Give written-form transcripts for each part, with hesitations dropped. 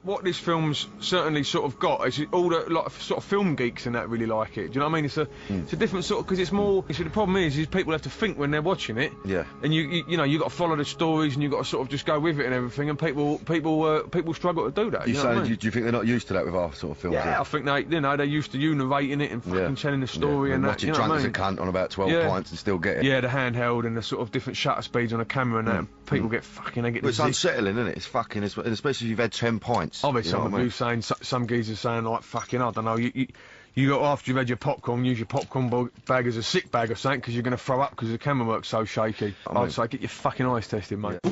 what this film's certainly sort of got is all the like sort of film geeks and that really like it. Do you know what I mean? It's a different sort of, because it's more. You see, the problem is people have to think when they're watching it. Yeah. And you know you got to follow the stories and you got to sort of just go with it and everything. And people struggle to do that. You know say, what I mean? do you think they're not used to that with our sort of films? Yeah, I think they're used to you narrating it and fucking telling the story and that. Watching You know drunk what I as a mean? cunt on about 12 pints and still get it. Yeah, the handheld and the sort of different shutter speeds on the camera and that. And people get they get. But it's unsettling, isn't it? It's fucking, especially if you've had 10 pints. I've had some of you saying, some geezers saying like, fucking, I don't know, you got, after you've had your popcorn, use your popcorn bag as a sick bag or something because you're going to throw up because the camera works so shaky. I'd say get your fucking eyes tested, mate. Yeah.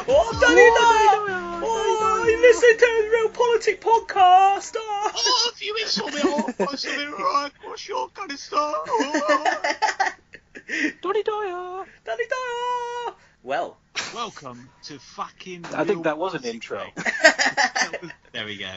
Oh, Danny Dyer! Oh, you listen to the Real Politik podcast! Oh, if you insult me, I'll say it right. What's your kind of stuff? Danny Dyer! Danny Dyer! Well, welcome to fucking. I think that was an intro. There we go.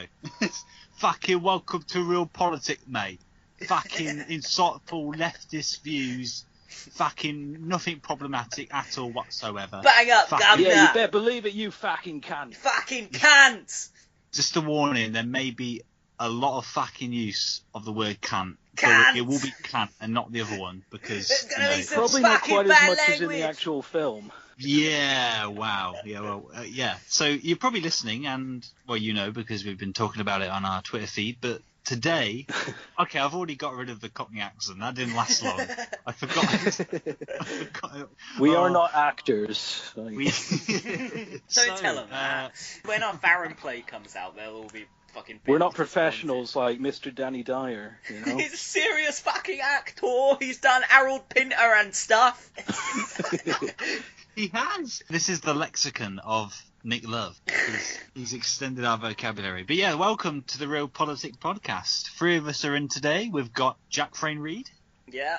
Fucking welcome to Real Politik, mate. Fucking insightful leftist views. Fucking nothing problematic at all whatsoever. Bang up, governor! Yeah, you better believe it, you fucking cunt. Fucking cunt! Just a warning, there may be a lot of fucking use of the word cunt. Cunt! It will be cunt and not the other one because probably not quite as much as in the actual film. Yeah, wow. Yeah, well, yeah. So you're probably listening, and well, you know, because we've been talking about it on our Twitter feed. But today, okay, I've already got rid of the Cockney accent. That didn't last long. I forgot. We are not actors. Don't tell them that. When our Farron play comes out, they'll all be fucking. We're not professionals like Mr. Danny Dyer, you know. He's a serious fucking actor. He's done Harold Pinter and stuff. He has. This is the lexicon of Nick Love. He's extended our vocabulary. But yeah, welcome to the Real Politik podcast. 3 of us are in today. We've got Jack Frayne Reed. Yeah.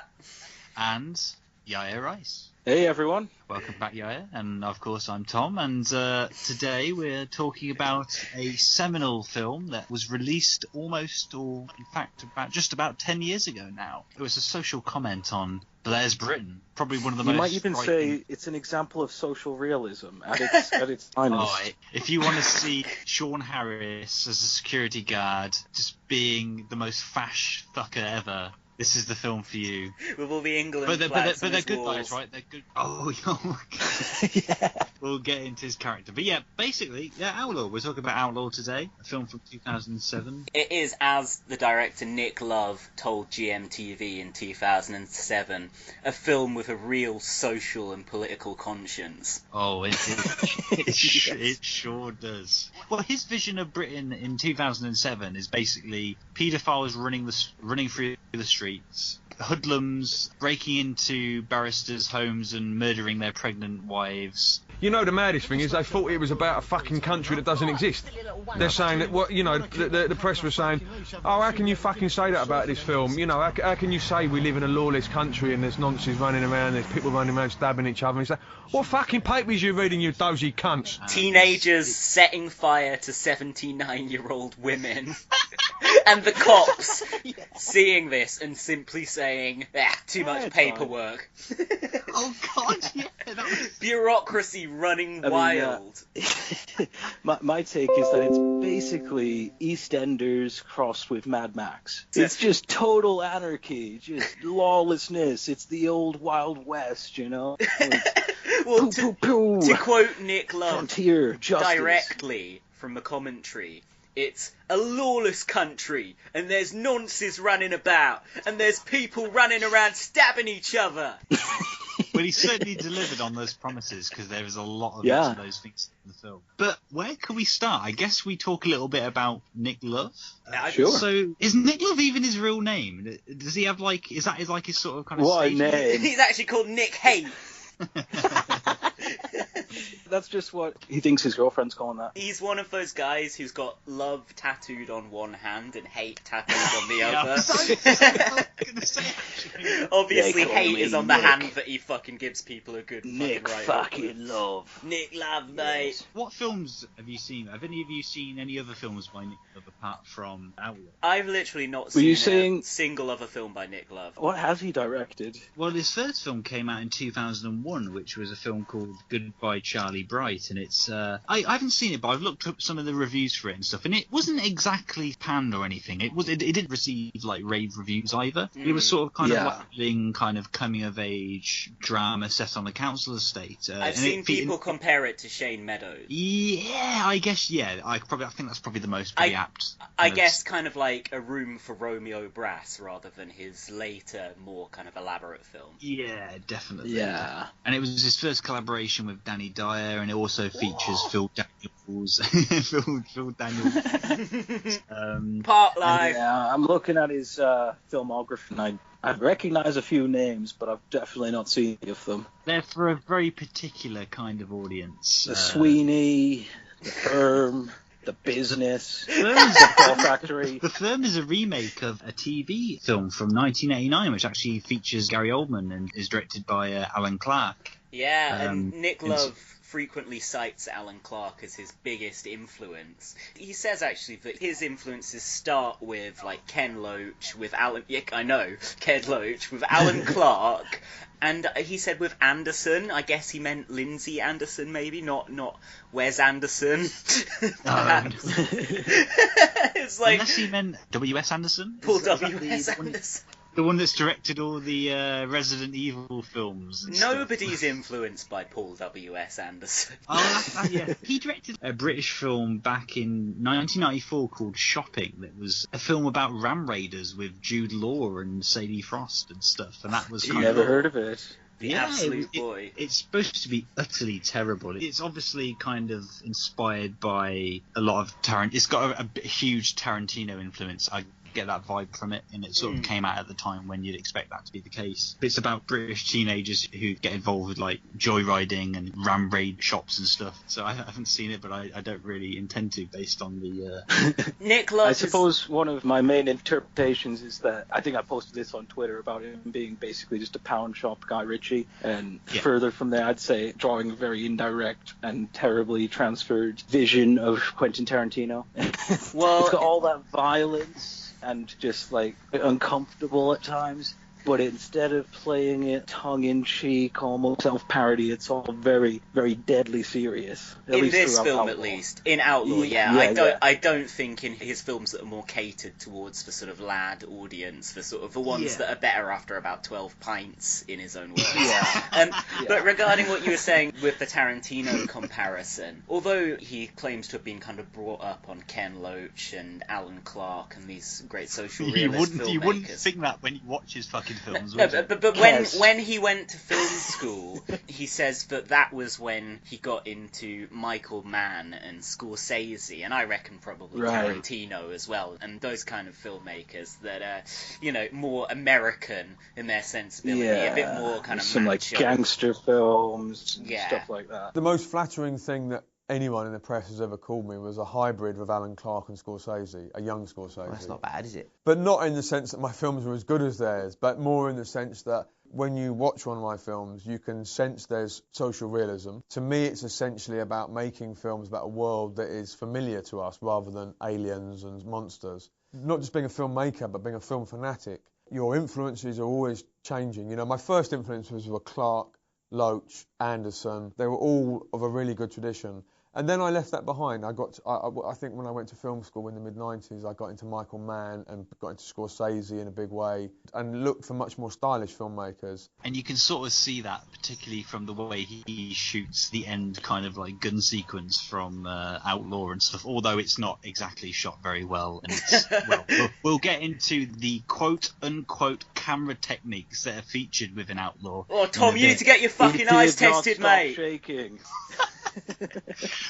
And Yaya Rice. Hey everyone. Welcome back, Yaya. And of course, I'm Tom. And today we're talking about a seminal film that was released almost, or in fact, just about 10 years ago now. It was a social comment on Blair's Britain. Probably one of the most. You might even say it's an example of social realism at its finest. Oh, if you want to see Sean Harris as a security guard just being the most fash fucker ever, this is the film for you. With all the England but they're good walls. guys, right? They're good. Oh my God. Yeah. We'll get into his character. But yeah, basically, Outlaw. We're talking about Outlaw today, a film from 2007. It is, as the director Nick Love told GMTV in 2007, a film with a real social and political conscience. Oh, it sure does. Well, his vision of Britain in 2007 is basically paedophiles running through the streets, hoodlums breaking into barristers' homes and murdering their pregnant wives. You know, the maddest thing is they thought it was about a fucking country that doesn't exist. They're saying that, the press was saying, oh, how can you fucking say that about this film? You know, how can you say we live in a lawless country and there's nonsense running around, there's people running around stabbing each other? And he's like, what fucking papers you reading, you dozy cunts? Teenagers setting fire to 79-year-old women. And the cops seeing this and simply saying, too much paperwork. Oh God, yeah, that was... Bureaucracy running wild. My take is that it's basically EastEnders crossed with Mad Max. It's just total anarchy, just lawlessness. It's the old Wild West, you know? Well, to quote Nick Love Frontier justice. Directly from the commentary, it's a lawless country, and there's nonces running about, and there's people running around stabbing each other. Well, he certainly delivered on those promises, because there is a lot of those things in the film. But where can we start? I guess we talk a little bit about Nick Love. Sure. So, is Nick Love even his real name? Does he have is that his sort of kind of what stage a name? He's actually called Nick Hate. That's just what he thinks his girlfriend's calling that. He's one of those guys who's got love tattooed on one hand and hate tattooed on the other. Obviously, hate is on the hand that he fucking gives people a good Nick fucking Love. Nick Love, mate. What films have you seen? Have any of you seen any other films by Nick Love apart from Outlaw? I've literally not Were you seen saying... a single other film by Nick Love. What has he directed? Well, his first film came out in 2001, which was a film called Goodbye Charlie really bright, and it's I haven't seen it, but I've looked up some of the reviews for it and stuff, and it wasn't exactly panned or anything. It didn't receive like rave reviews either. It was sort of kind of like kind of coming of age drama set on the council estate. I've seen people compare it to Shane Meadows. Yeah, I guess. Yeah, I think that's probably the most pretty apt. I guess kind of like A Room for Romeo Brass rather than his later, more kind of elaborate film. Yeah, definitely. Yeah. And it was his first collaboration with Danny Dyer, and it also features Phil Daniels. Phil Daniels. Part Life. Yeah, I'm looking at his filmography, and I recognise a few names, but I've definitely not seen any of them. They're for a very particular kind of audience. The Sweeney, The Firm, The Business, The Fall Factory. The Firm is a remake of a TV film from 1989, which actually features Gary Oldman and is directed by Alan Clark. Yeah, and Nick Love frequently cites Alan Clark as his biggest influence. He says actually that his influences start with like Ken Loach, with Alan. Yeah, I know Ken Loach with Alan Clark, and he said with Anderson. I guess he meant Lindsay Anderson, maybe not Wes Anderson. It's like unless he meant W.S. Anderson. Paul W.S. Anderson. The one that's directed all the Resident Evil films. And Nobody's stuff. influenced by Paul W.S. Anderson. Oh, yeah. He directed a British film back in 1994 called Shopping. That was a film about ram raiders with Jude Law and Sadie Frost and stuff. And that was Never heard of it. The absolute boy. It's supposed to be utterly terrible. It's obviously kind of inspired by a lot of Tarantino. It's got a huge Tarantino influence. I get that vibe from it, and it sort of came out at the time when you'd expect that to be the case. But it's about British teenagers who get involved with like joyriding and ram raid shops and stuff. So I haven't seen it, but I don't really intend to, based on the Nick Love. I suppose one of my main interpretations is that I think I posted this on Twitter about him being basically just a pound shop Guy Ritchie, and further from there I'd say drawing a very indirect and terribly transferred vision of Quentin Tarantino. Well, it's got all that violence and just like uncomfortable at times, but instead of playing it tongue-in-cheek, almost self-parody, it's all very, very deadly serious. In this film, Outlaw. at least. In Outlaw, I don't think in his films that are more catered towards the sort of lad audience, for sort of the ones that are better after about 12 pints, in his own words. But regarding what you were saying with the Tarantino comparison, although he claims to have been kind of brought up on Ken Loach and Alan Clark and these great social realist filmmakers... You wouldn't think that when you watch his fucking films. No, but when he went to film school, he says that was when he got into Michael Mann and Scorsese, and I reckon probably Tarantino as well, and those kind of filmmakers that are, more American in their sensibility, a bit more kind of some macho. like gangster films and stuff like that. The most flattering thing that anyone in the press has ever called me was a hybrid with Alan Clark and Scorsese, a young Scorsese. Well, that's not bad, is it? But not in the sense that my films are as good as theirs, but more in the sense that when you watch one of my films, you can sense there's social realism. To me, it's essentially about making films about a world that is familiar to us rather than aliens and monsters. Not just being a filmmaker, but being a film fanatic. Your influences are always changing. My first influences were Clark, Loach, Anderson. They were all of a really good tradition. And then I left that behind. I think when I went to film school in the mid-90s, I got into Michael Mann and got into Scorsese in a big way and looked for much more stylish filmmakers. And you can sort of see that, particularly from the way he shoots the end kind of like gun sequence from Outlaw and stuff, although it's not exactly shot very well. And it's, we'll get into the quote-unquote camera techniques that are featured within Outlaw. Oh, Tom, you need to get your fucking eyes tested, mate. Shaking.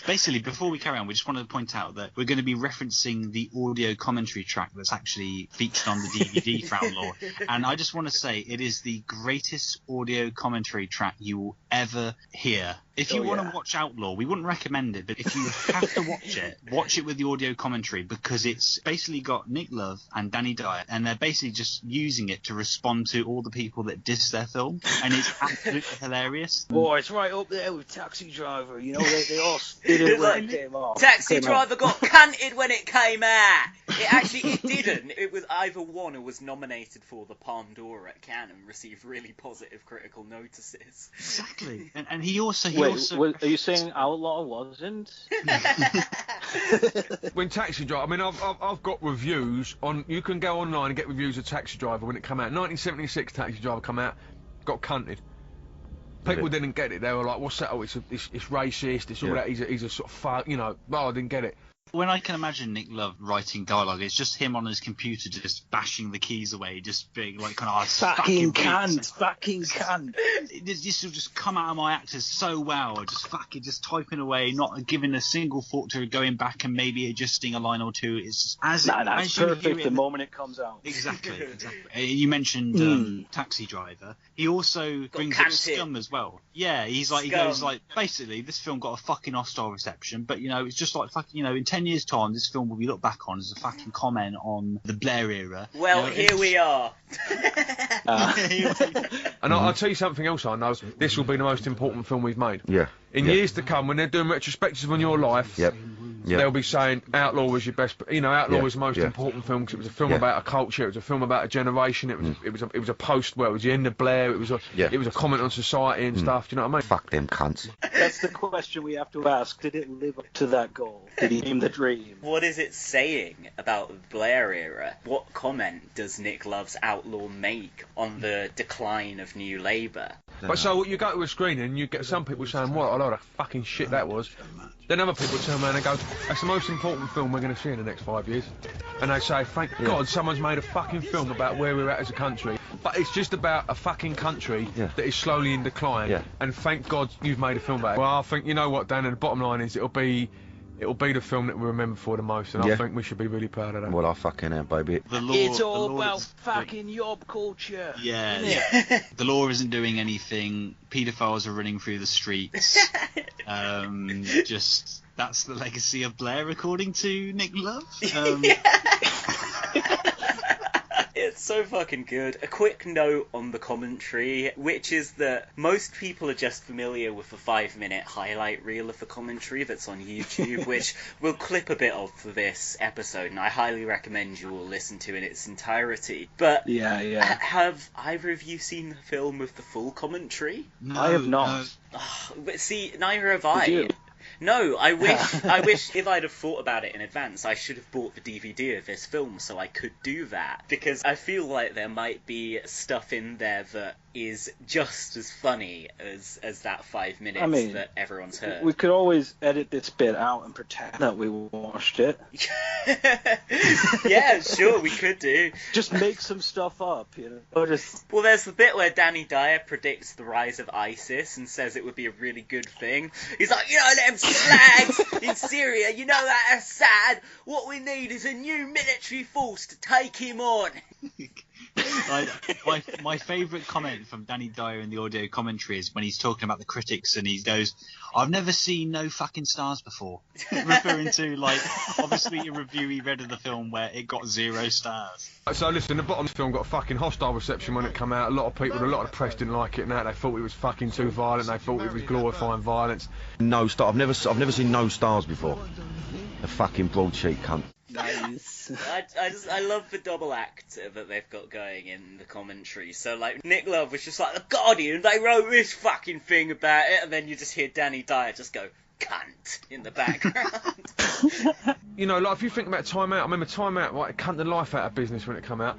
Basically, before we carry on, we just wanted to point out that we're going to be referencing the audio commentary track that's actually featured on the DVD for Outlaw. And I just want to say it is the greatest audio commentary track you will ever hear. If you want to watch Outlaw, we wouldn't recommend it, but if you have to watch it with the audio commentary, because it's basically got Nick Love and Danny Dyer, and they're basically just using it to respond to all the people that diss their film, and it's absolutely hilarious. Boy, it's right up there with Taxi Driver. They all did it when it came off. Taxi Driver got cunted when it came out. It didn't. It was either one who was nominated for the Palme d'Or at Cannes and received really positive critical notices. Exactly. And he also... Wait, are you saying Outlaw wasn't? When Taxi Driver, I mean, I've got reviews on. You can go online and get reviews of Taxi Driver when it came out. 1976, Taxi Driver come out, got cunted. People didn't get it. They were like, "What's that? Oh, it's racist. It's all that. He's a sort of fuck, you know." Well, I didn't get it. When I can imagine Nick Love writing dialogue, it's just him on his computer just bashing the keys away, just being like, kind of, fucking cunt. This will just come out of my actors so well, just typing away, not giving a single thought to going back and maybe adjusting a line or two. It's just that's perfect the moment it comes out. Exactly. You mentioned Taxi Driver. He also brings up Scum as well. Yeah, he goes like, basically, this film got a fucking hostile reception, but it's just like fucking, in 10 years' time, this film will be looked back on as a fucking comment on the Blair era. Well, here we are. And I'll tell you something else I know. This will be the most important film we've made. Yeah. In years to come, when they're doing retrospectives on your life, they'll be saying Outlaw was your best. Outlaw was the most important film because it was a film about a culture. It was a film about a generation. It was a post. Well, it was the end of Blair. It was a comment on society and stuff. Do you know what I mean? Fuck them cunts. That's the question we have to ask. Did it live up to that goal? Did he aim the dream? What is it saying about the Blair era? What comment does Nick Love's Outlaw make on the decline of New Labour? But so you go to a screening and you get some people saying, "What a load of fucking shit that was." Then other people turn around and go, "That's the most important film we're going to see in the next 5 years." And they say, "Thank God someone's made a fucking film about where we're at as a country." But it's just about a fucking country that is slowly in decline. Yeah. And thank God you've made a film about it. Well, I think, you know what, Dan, and the bottom line is it'll be the film that we remember for the most, and I think we should be really proud of that. Well, I fucking am, baby. It's all about fucking yob culture. Yeah. The law isn't doing anything. Paedophiles are running through the streets. Just that's the legacy of Blair, according to Nick Love. It's so fucking good. A quick note on the commentary, which is that most people are just familiar with the 5-minute highlight reel of the commentary that's on YouTube, which we'll clip a bit of for this episode, and I highly recommend you all listen to in its entirety. But have either of you seen the film with the full commentary? No, I have not. But see, neither have I. No, I wish if I'd have thought about it in advance, I should have bought the DVD of this film so I could do that. Because I feel like there might be stuff in there that is just as funny as that 5 minutes that everyone's heard. We could always edit this bit out and pretend that we watched it. Yeah, sure, we could do. Just make some stuff up, Or just... Well, there's the bit where Danny Dyer predicts the rise of ISIS and says it would be a really good thing. He's like, them slags in Syria, that Assad, what we need is a new military force to take him on. My favourite comment from Danny Dyer in the audio commentary is when he's talking about the critics and he goes, "I've never seen no fucking stars before," referring to obviously a review he read of the film where it got 0 stars. So listen, the bottom film got a fucking hostile reception when it came out. A lot of the press didn't like it, and that they thought it was fucking too violent. They thought it was glorifying violence. No star. I've never seen no stars before. A fucking broadsheet cunt. Nice. I love the double act that they've got going in the commentary. So Nick Love was just like, The Guardian, they wrote this fucking thing about it, and then you just hear Danny Dyer just go, "Cunt," in the background. If you think about Time Out, I remember Time Out, it cunt the life out of business when it came out.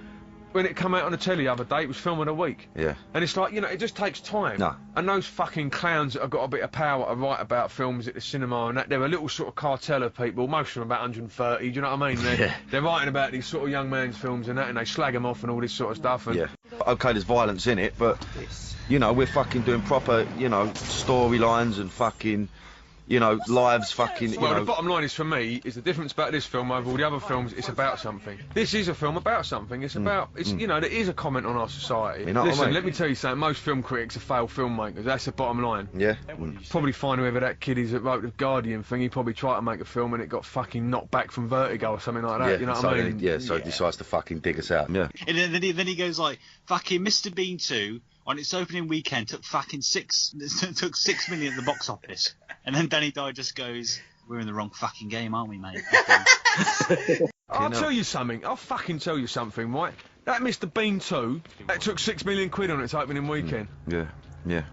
When it came out on the telly the other day, it was filmed in a week. Yeah. And it's like, it just takes time. No. And those fucking clowns that have got a bit of power to write about films at the cinema and that, they're a little sort of cartel of people, most of them about 130, do you know what I mean? They're writing about these sort of young man's films and that, and they slag them off and all this sort of stuff. And Okay, there's violence in it, but, we're fucking doing proper, storylines and fucking... lives fucking, Well, the bottom line is, for me, is the difference about this film over all the other films, it's about something. This is a film about something. It's about, there is a comment on our society. Listen, let me tell you something, most film critics are failed filmmakers, that's the bottom line. Yeah. Probably find whoever that kid is that wrote the Guardian thing, he probably tried to make a film and it got fucking knocked back from Vertigo or something like that, you know what I mean? So he decides to fucking dig us out. Yeah. And then he goes like, fucking Mr. Bean 2, on its opening weekend, took 6 million at the box office. And then Danny Dyer just goes, "We're in the wrong fucking game, aren't we, mate?" I'll tell you something. I'll fucking tell you something, right? That Mr. Bean 2, that took 6 million quid on its opening weekend. Yeah.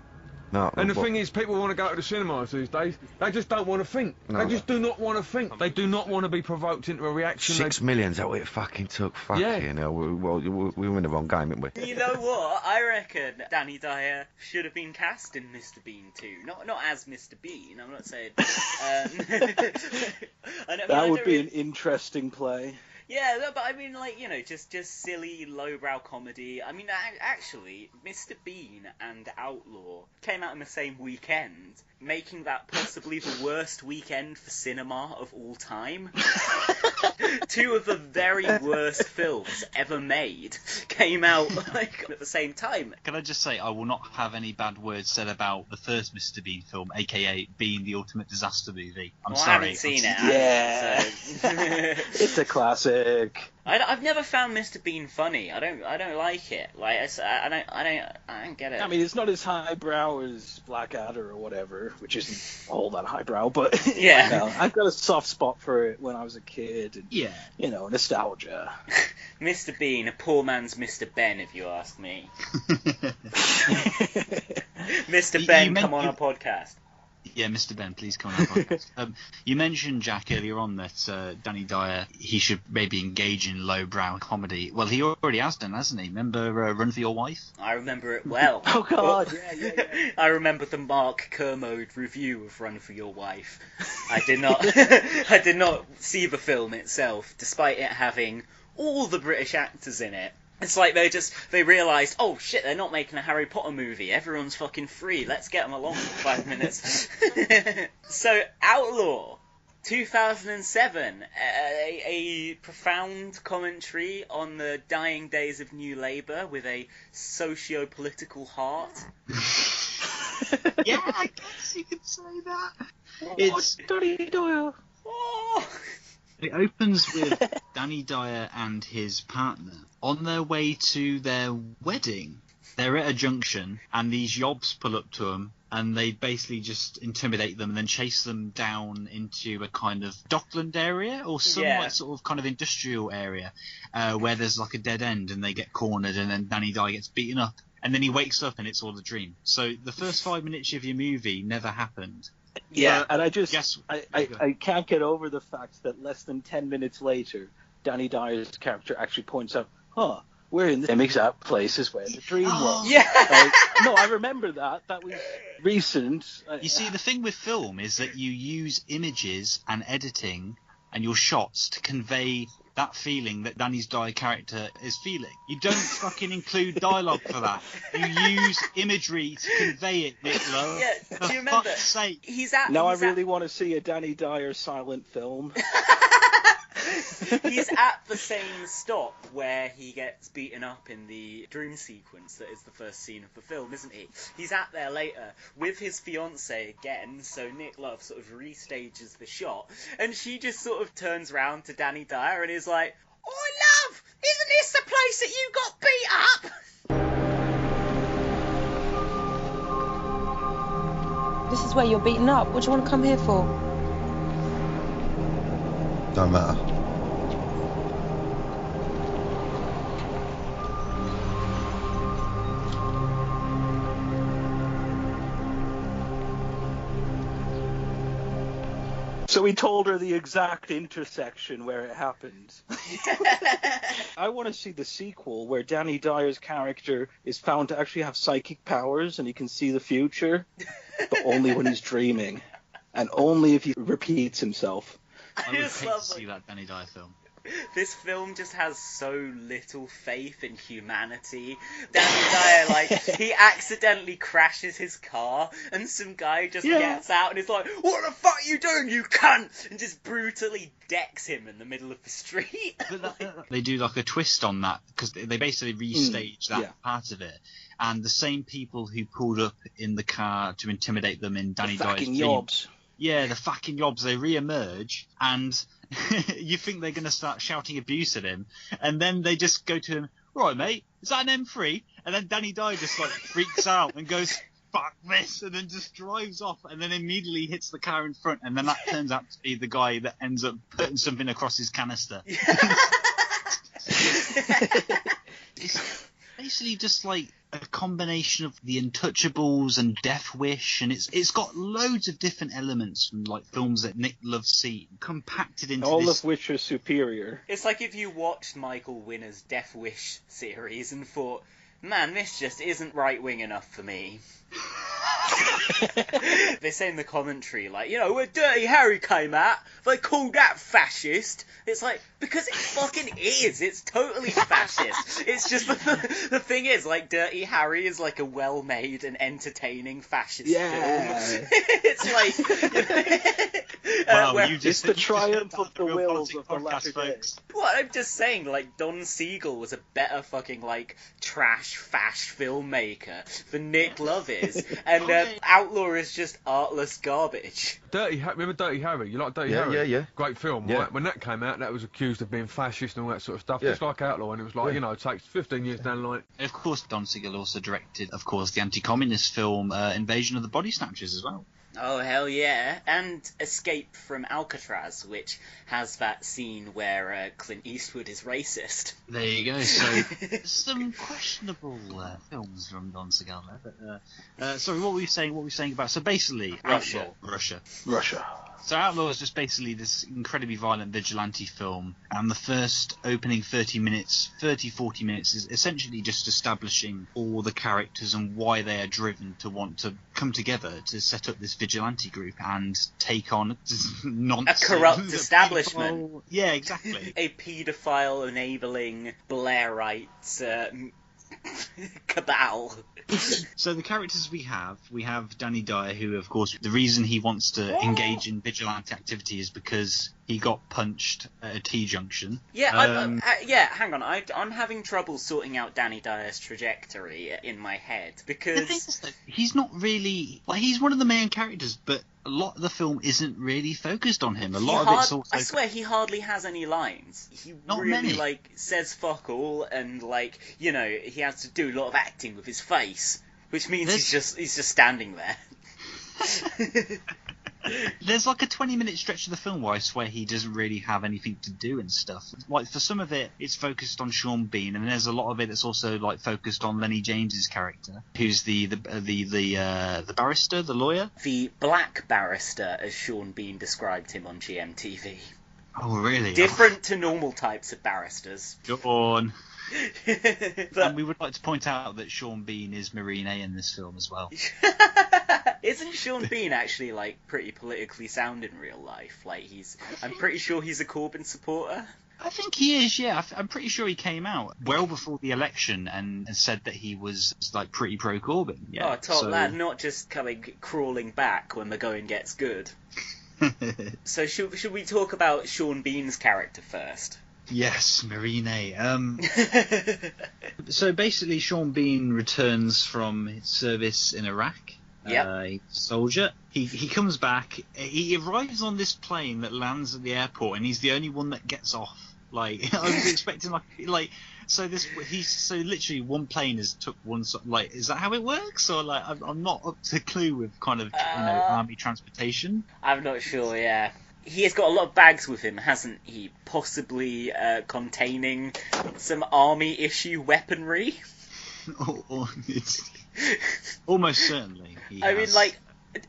No. And the thing is, people want to go to the cinemas these days. They just don't want to think. No. They just do not want to think. They do not want to be provoked into a reaction. 6 million's that what it fucking took. Fucking hell. We were in the wrong game, didn't we? You know what? I reckon Danny Dyer should have been cast in Mr. Bean too. Not as Mr. Bean. I'm not saying. That would be an interesting play. Yeah, but I mean, like, you know, just silly, lowbrow comedy. I mean, actually, Mr. Bean and Outlaw came out in the same weekend, making that possibly the worst weekend for cinema of all time. Two of the very worst films ever made came out, like, at the same time. Can I just say, I will not have any bad words said about the first Mr. Bean film, aka Bean the Ultimate Disaster Movie. I'm sorry. I haven't seen it. Yeah. It's a classic. I've never found Mr. Bean funny. I don't like it. Like I don't get it. I mean, it's not as highbrow as Blackadder or whatever, which isn't all that highbrow. But yeah, you know, I've got a soft spot for it when I was a kid. And, yeah, you know, nostalgia. Mr. Bean, a poor man's Mr. Ben, if you ask me. Mr. Ben, come on our podcast. Yeah, Mr. Ben, please come on our podcast. You mentioned, Jack, earlier on that Danny Dyer, he should maybe engage in lowbrow comedy. Well, he already has done, hasn't he? Remember Run for Your Wife? I remember it well. Oh, God, yeah. I remember the Mark Kermode review of Run for Your Wife. I did not see the film itself, despite it having all the British actors in it. It's like they realised, oh shit, they're not making a Harry Potter movie. Everyone's fucking free. Let's get them along for 5 minutes. So, Outlaw, 2007, a profound commentary on the dying days of New Labour with a socio-political heart. Yeah, I guess you could say that. It's Danny Dyer. Oh. It opens with Danny Dyer and his partner on their way to their wedding. They're at a junction, and these yobs pull up to them, and they basically just intimidate them and then chase them down into a kind of dockland area or some like sort of kind of industrial area where there's like a dead end, and they get cornered, and then Danny Dyer gets beaten up, and then he wakes up and it's all a dream. So the first 5 minutes of your movie never happened. Yeah, and I can't get over the fact that less than 10 minutes later, Danny Dyer's character actually points out, we're in the same exact place as where the dream was. Yeah. No, I remember that. That was recent. You see, the thing with film is that you use images and editing and your shots to convey that feeling that Danny Dyer character is feeling. You don't fucking include dialogue for that. You use imagery to convey it, Nick Lowe. Yeah, do you remember? Fuck's sake. I really want to see a Danny Dyer silent film. He's at the same stop where he gets beaten up in the dream sequence that is the first scene of the film, isn't he? He's at there later with his fiancée again, so Nick Love sort of restages the shot, and she just sort of turns round to Danny Dyer and is like, "Oh, love, isn't this the place that you got beat up?" This is where you're beaten up. What do you want to come here for? Don't matter. So he told her the exact intersection where it happened. I want to see the sequel where Danny Dyer's character is found to actually have psychic powers and he can see the future, but only when he's dreaming, and only if he repeats himself. I would hate to see that Danny Dyer film. This film just has so little faith in humanity. Danny Dyer, he accidentally crashes his car, and some guy just gets out and is like, "What the fuck are you doing, you cunt?" and just brutally decks him in the middle of the street. They do like a twist on that, because they basically restage that part of it. And the same people who pulled up in the car to intimidate them in Danny Dyer's dream. Yobs. Yeah, the fucking yobs, they re-emerge, and you think they're going to start shouting abuse at him, and then they just go to him, "Right, mate, is that an M3? And then Danny Dyer just freaks out and goes, "Fuck this," and then just drives off, and then immediately hits the car in front, and then that turns out to be the guy that ends up putting something across his canister. It's basically just like a combination of The Untouchables and Death Wish, and it's got loads of different elements from like films that Nick loves seeing compacted into all this. of which are superior. It's like if you watched Michael Winner's Death Wish series and thought, man, this just isn't right-wing enough for me. They say in the commentary, like, you know, when Dirty Harry came out, they called that fascist. It's like, because it fucking is. It's totally fascist. It's just the thing is, like, Dirty Harry is like a well-made and entertaining fascist film. It's like, Wow, it's the triumph of the wills of the latter folks. What I'm just saying, like, Don Siegel was a better fucking, like, trash fash filmmaker than Nick Love is, and Outlaw is just artless garbage. Remember Dirty Harry? You like Dirty Harry? Yeah. Great film, Yeah. right? When that came out, that was accused of being fascist and all that sort of stuff. Yeah. Just like Outlaw, and it was like, you know, it takes 15 years down the line. Of course, Don Siegel also directed, of course, the anti-communist film Invasion of the Body Snatchers as well. Oh, hell yeah. And Escape from Alcatraz, which has that scene where Clint Eastwood is racist. There you go. So, some questionable films from Don Siegel there. But, sorry, what were you saying about... So, basically... Russia. Russia. So Outlaw is just basically this incredibly violent vigilante film, and the first opening 40 minutes is essentially just establishing all the characters and why they are driven to want to come together to set up this vigilante group and take on nonsense. A corrupt establishment. Yeah, exactly. A paedophile enabling Blairites cabal. So the characters we have Danny Dyer, who, of course, the reason he wants to engage in vigilante activity is because he got punched at a T-junction. Yeah, hang on. I'm having trouble sorting out Danny Dyer's trajectory in my head, because... The thing is, though, he's not really... Like, he's one of the main characters, but a lot of the film isn't really focused on him. A lot of it's also... I swear, he hardly has any lines. He Not really, many. like, says fuck all, and, like, you know, he has to do a lot of acting with his face, which means he's just standing there. There's like a 20-minute stretch of the film where I swear he doesn't really have anything to do and stuff. Like, for some of it, it's focused on Sean Bean, and there's a lot of it that's also like focused on Lenny James's character, who's the barrister, the lawyer. The black barrister, as Sean Bean described him on GMTV. Oh, really? Different to normal types of barristers. Go on. But... And we would like to point out that Sean Bean is Marine A in this film as well. Isn't Sean Bean actually, like, pretty politically sound in real life? Like, I'm pretty sure he's a Corbyn supporter. I think he is, yeah. I'm pretty sure he came out well before the election and said that he was, like, pretty pro-Corbyn. Yeah. Oh, top lad, not just crawling back when the going gets good. So should we talk about Sean Bean's character first? Yes, Marine A. So basically, Sean Bean returns from his service in Iraq. Yeah. He's a soldier. He comes back. He arrives on this plane that lands at the airport, and he's the only one that gets off. Like, I was expecting so literally one plane has took one. Like, is that how it works? Or like, I'm not up to clue with kind of army transportation. I'm not sure. Yeah. He has got a lot of bags with him, hasn't he? Possibly containing some army-issue weaponry. It's almost certainly. I mean, like,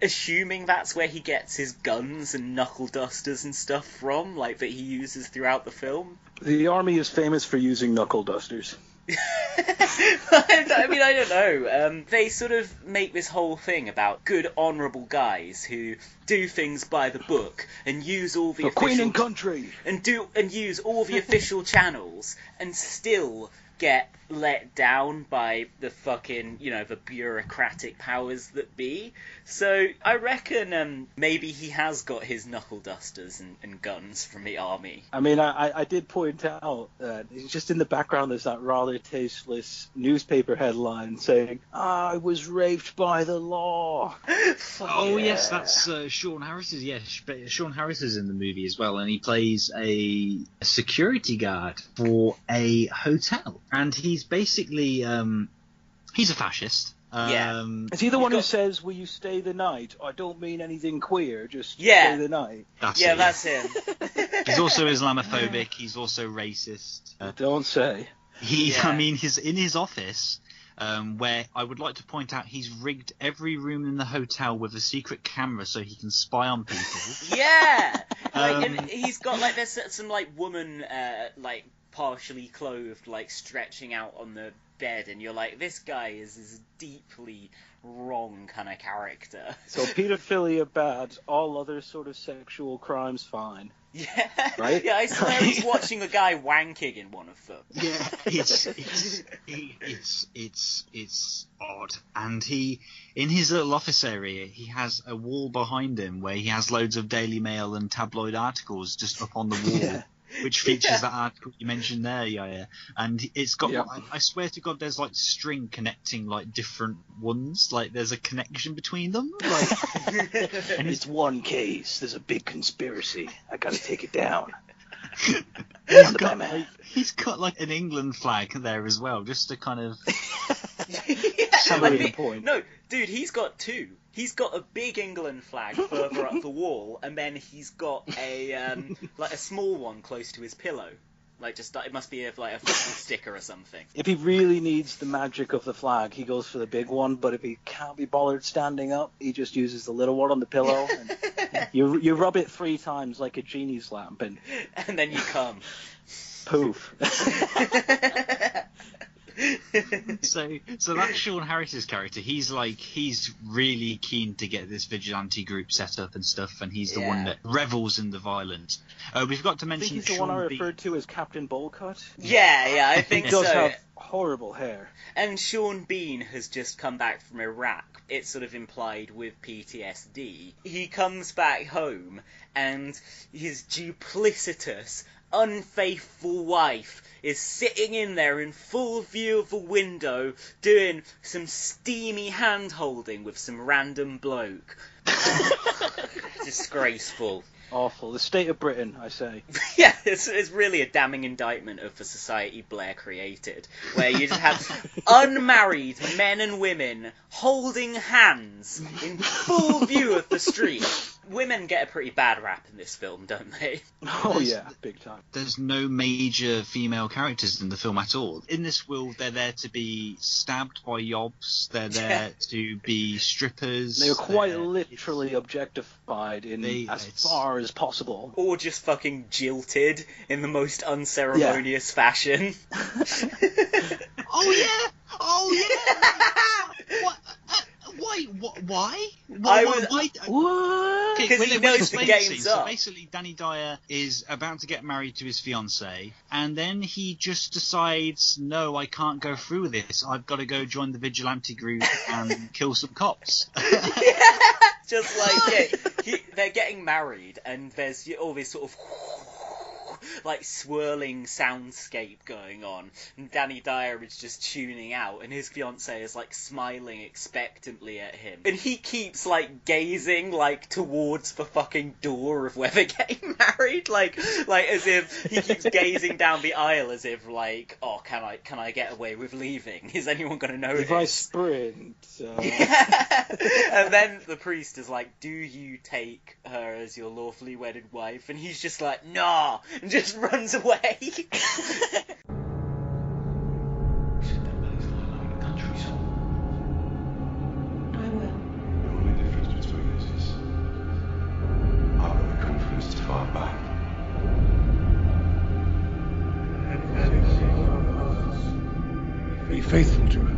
assuming that's where he gets his guns and knuckle dusters and stuff from, like, that he uses throughout the film. The army is famous for using knuckle dusters. I mean, I don't know. They sort of make this whole thing about good, honourable guys who do things by the book and use all the Queen and country and use all the official channels and still get let down by the fucking, the bureaucratic powers that be. So I reckon maybe he has got his knuckle dusters and guns from the army. I mean, I did point out that just in the background there's that rather tasteless newspaper headline saying, "I was raped by the law." Oh, yeah. Yes, that's Sean Harris's. Yes, Sean Harris is in the movie as well, and he plays a security guard for a hotel, and he's basically he's a fascist. Is he the one who says, "Will you stay the night? I don't mean anything queer, just stay the night." That's him. He's also Islamophobic. He's also racist. Don't say. I mean, he's in his office, where I would like to point out he's rigged every room in the hotel with a secret camera so he can spy on people. Yeah! And he's got, like, there's some, like, woman, like, partially clothed, like, stretching out on the bed, and you're like, this guy is this deeply wrong kind of character. So pedophilia bad, all other sort of sexual crimes fine. Yeah, right. Yeah, I swear I was watching a guy wanking in one of them. Yeah, it's odd. And he, in his little office area, he has a wall behind him where he has loads of Daily Mail and tabloid articles just up on the wall. Yeah. Which features that article you mentioned there, yeah. And it's got, I swear to God, there's like string connecting like different ones. Like there's a connection between them. Like, and it's one case. There's a big conspiracy. I gotta take it down. He's got like an England flag there as well, just to kind of. Point. No, dude, he's got two. He's got a big England flag further up the wall, and then he's got a like a small one close to his pillow. Like it must be like a football sticker or something. If he really needs the magic of the flag, he goes for the big one. But if he can't be bothered standing up, he just uses the little one on the pillow. And you rub it 3 times like a genie's lamp, and then you come. Poof. So that's Sean Harris's character. He's really keen to get this vigilante group set up and stuff, and he's the one that revels in the violence. We've got to mention. I think he's the one I referred to as Captain Bowlcut. Yeah, I think he does have horrible hair. And Sean Bean has just come back from Iraq. It's sort of implied with PTSD. He comes back home, and his duplicitous, unfaithful wife is sitting in there in full view of a window doing some steamy hand-holding with some random bloke. Disgraceful. Awful. The state of Britain, I say. Yeah, it's really a damning indictment of the society Blair created, where you just have unmarried men and women holding hands in full view of the street. Women get a pretty bad rap in this film, don't they? Oh yeah, big time. There's no major female characters in the film at all. In this world, they're there to be stabbed by yobs. They're there to be strippers. They're quite literally objectified as far as possible. Or just fucking jilted in the most unceremonious fashion. Oh yeah! What? Why? Because he knows the game's up. So basically, Danny Dyer is about to get married to his fiancée, and then he just decides, no, I can't go through with this. I've got to go join the vigilante group and kill some cops. Just like, they're getting married, and there's all this sort of like swirling soundscape going on, and Danny Dyer is just tuning out, and his fiancée is like smiling expectantly at him, and he keeps like gazing like towards the fucking door of where they're getting married, like as if he keeps gazing down the aisle as if like, oh, can I get away with leaving? Is anyone gonna notice? If I sprint. Yeah. And then the priest is like, do you take her as your lawfully wedded wife? And he's just like, nah, and just runs away. Be faithful to her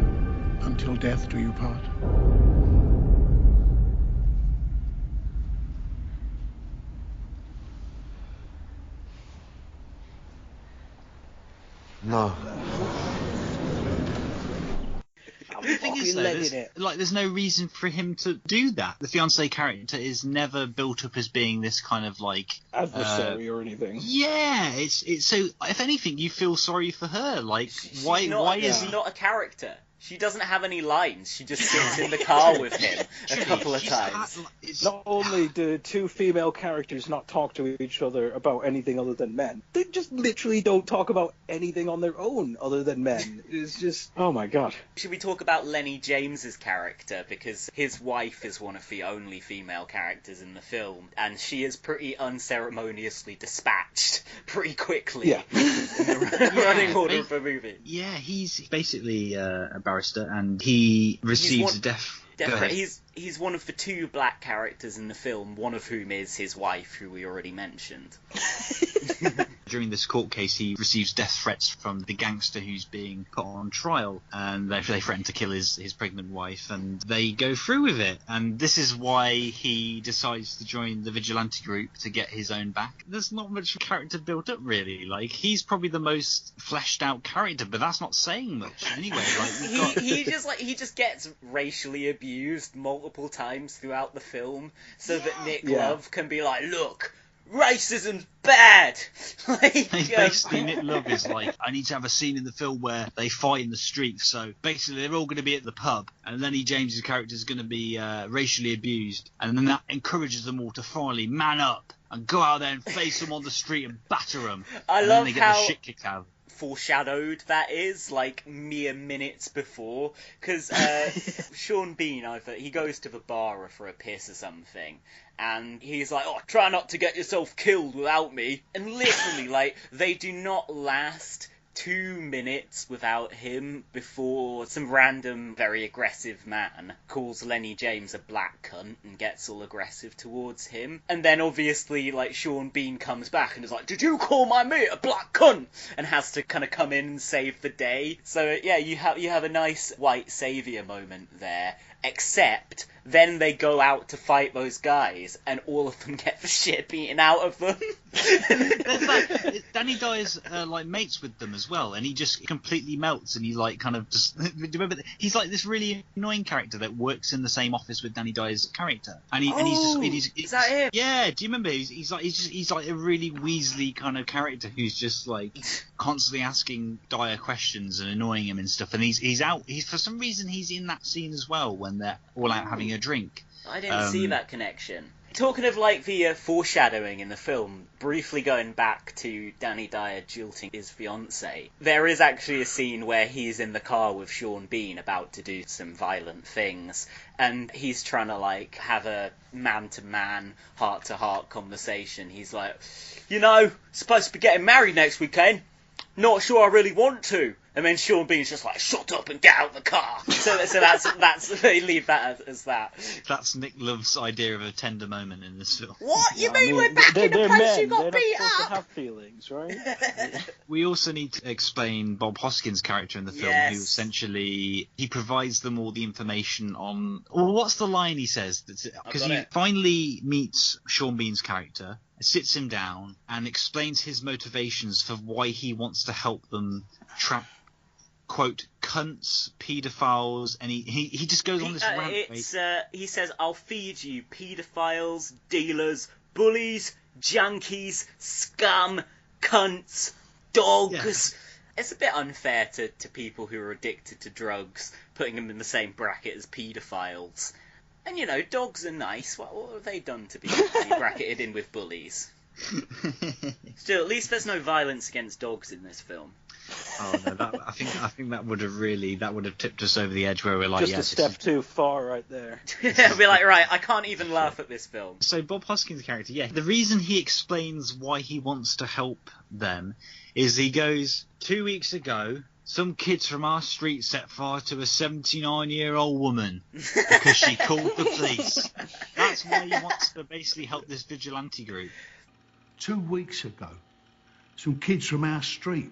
until death do you part. No. The thing is, though, there's no reason for him to do that. The fiancé character is never built up as being this kind of like adversary or anything. Yeah, it's so. If anything, you feel sorry for her. Like, why is he not a character? She doesn't have any lines. She just sits in the car with him a couple of times. Not only do two female characters not talk to each other about anything other than men, they just literally don't talk about anything on their own other than men. It's just, oh my god. Should we talk about Lenny James's character? Because his wife is one of the only female characters in the film, and she is pretty unceremoniously dispatched pretty quickly in the running order of the movie. Yeah, he's basically a barrister, and he receives a death. He's one of the two black characters in the film, one of whom is his wife, who we already mentioned. During this court case, he receives death threats from the gangster who's being put on trial, and they threaten to kill his pregnant wife, and they go through with it. And this is why he decides to join the vigilante group to get his own back. There's not much character built up, really. Like, he's probably the most fleshed out character, but that's not saying much anyway. Like, he just gets racially abused multiple times throughout the film, so that Nick Love can be like, look, racism's bad. Basically, Nick Love is like, I need to have a scene in the film where they fight in the streets, so basically they're all going to be at the pub, and Lenny James's character is going to be racially abused, and then that encourages them all to finally man up and go out there and face them on the street and batter them. I love then they how get the shit kicked out. Foreshadowed that is, like, mere minutes before, because Sean Bean, he goes to the bar for a piss or something, and he's like, oh, try not to get yourself killed without me, and literally, like, they do not last 2 minutes without him before some random, very aggressive man calls Lenny James a black cunt and gets all aggressive towards him. And then obviously, like, Sean Bean comes back and is like, did you call my mate a black cunt? And has to kind of come in and save the day. So yeah, you have a nice white saviour moment there. Except then they go out to fight those guys, and all of them get the shit beaten out of them. Danny Dyer's like mates with them as well, and he just completely melts, and he like kind of just. Do you remember? He's like this really annoying character that works in the same office with Danny Dyer's character, and he's is that him? Yeah, do you remember? He's like a really Weasley kind of character who's just like constantly asking Dyer questions and annoying him and stuff, and he's out. For some reason he's in that scene as well when they're all out having a drink. I didn't see that connection. Talking of like the foreshadowing in the film, briefly going back to Danny Dyer jilting his fiancée, there is actually a scene where he's in the car with Sean Bean about to do some violent things, and he's trying to like have a man-to-man, heart-to-heart conversation. He's like, you know, supposed to be getting married next weekend. Not sure I really want to. And then Sean Bean's just like, shut up and get out of the car. So that's they leave that as that. That's Nick Love's idea of a tender moment in this film. What? You mean we're back in the place you got beat up? To have feelings, right? We also need to explain Bob Hoskins' character in the film, who essentially, he provides them all the information on... Well, what's the line he says? Because he finally meets Sean Bean's character, sits him down, and explains his motivations for why he wants to help them trap, quote, cunts, paedophiles, and he just goes on this rant. He says, I'll feed you paedophiles, dealers, bullies, junkies, scum, cunts, dogs. Yeah. It's a bit unfair to people who are addicted to drugs, putting them in the same bracket as paedophiles. And, you know, dogs are nice. What have they done to be bracketed in with bullies? Still, at least there's no violence against dogs in this film. Oh no, I think that would have tipped us over the edge where we're like, just a step too far right there. We'll be like, right, I can't even laugh at this film. So Bob Hoskins' character, the reason he explains why he wants to help them is he goes, 2 weeks ago, some kids from our street set fire to a 79-year-old woman because she called the police. That's why he wants to basically help this vigilante group. 2 weeks ago, some kids from our street,